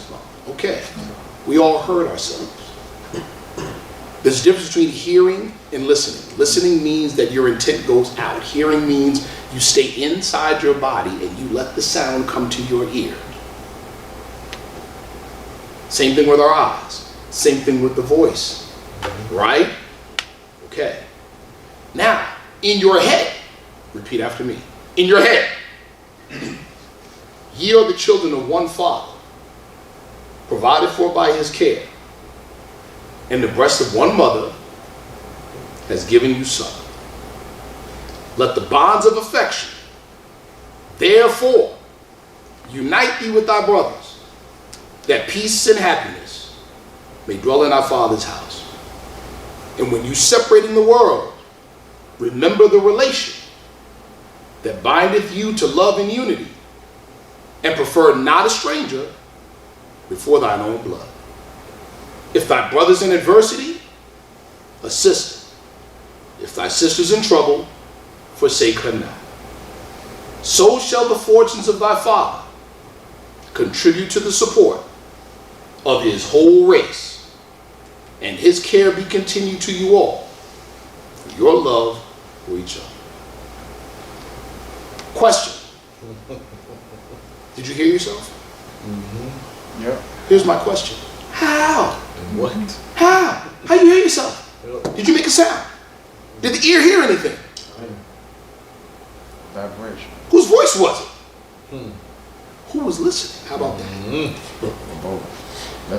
Okay, we all heard ourselves. There's a difference between hearing and listening. Listening means that your intent goes out. Hearing means you stay inside your body and you let the sound come to your ear. Same thing with our eyes. Same thing with the voice. Right? Okay. Now, in your head, repeat after me. In your head, ye are the children of one Father, provided for by his care, and the breast of one mother has given you suck. Let the bonds of affection, therefore, unite thee with thy brothers, that peace and happiness may dwell in our Father's house. And when you separate in the world, remember the relation that bindeth you to love and unity, and prefer not a stranger before thine own blood. If thy brother's in adversity, assist him. If thy sister's in trouble, forsake her not. So shall the fortunes of thy father contribute to the support of his whole race, and his care be continued to you all for your love for each other. Question. Did you hear yourself? Yep. Here's my question. How? What? How? How you hear yourself? Did you make a sound? Did the ear hear anything? Vibration. Whose voice was it? Who was listening? How about that?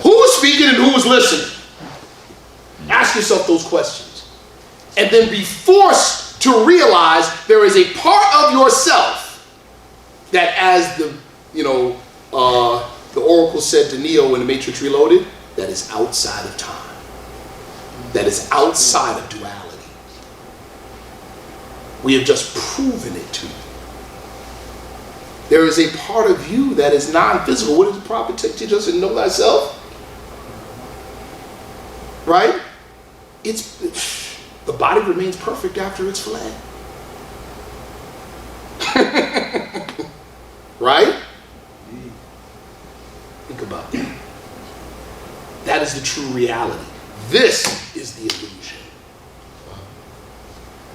Who was speaking and who was listening? Ask yourself those questions. And then be forced to realize there is a part of yourself that, as the Oracle said to Neo in the Matrix Reloaded, that is outside of time. That is outside of duality. We have just proven it to you. There is a part of you that is non-physical. What did the prophet teach us in Know Thyself? Right? The body remains perfect after it's fled. Right? Think about that. That is the true reality. This is the illusion.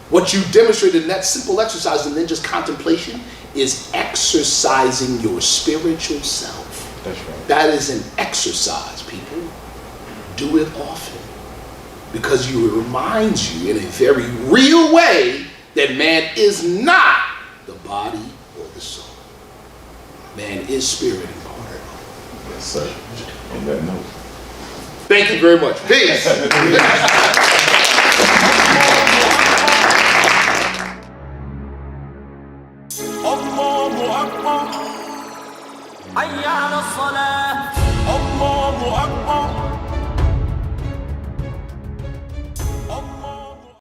What you demonstrated in that simple exercise and then just contemplation is exercising your spiritual self. That's right. That is an exercise, people. Do it often. Because it reminds you in a very real way that man is not the body or the soul. Man is spirit and part. Yes, sir. On that note. Thank you very much. Peace. Allahu Akbar. Hayya ala salah. Allahu Akbar.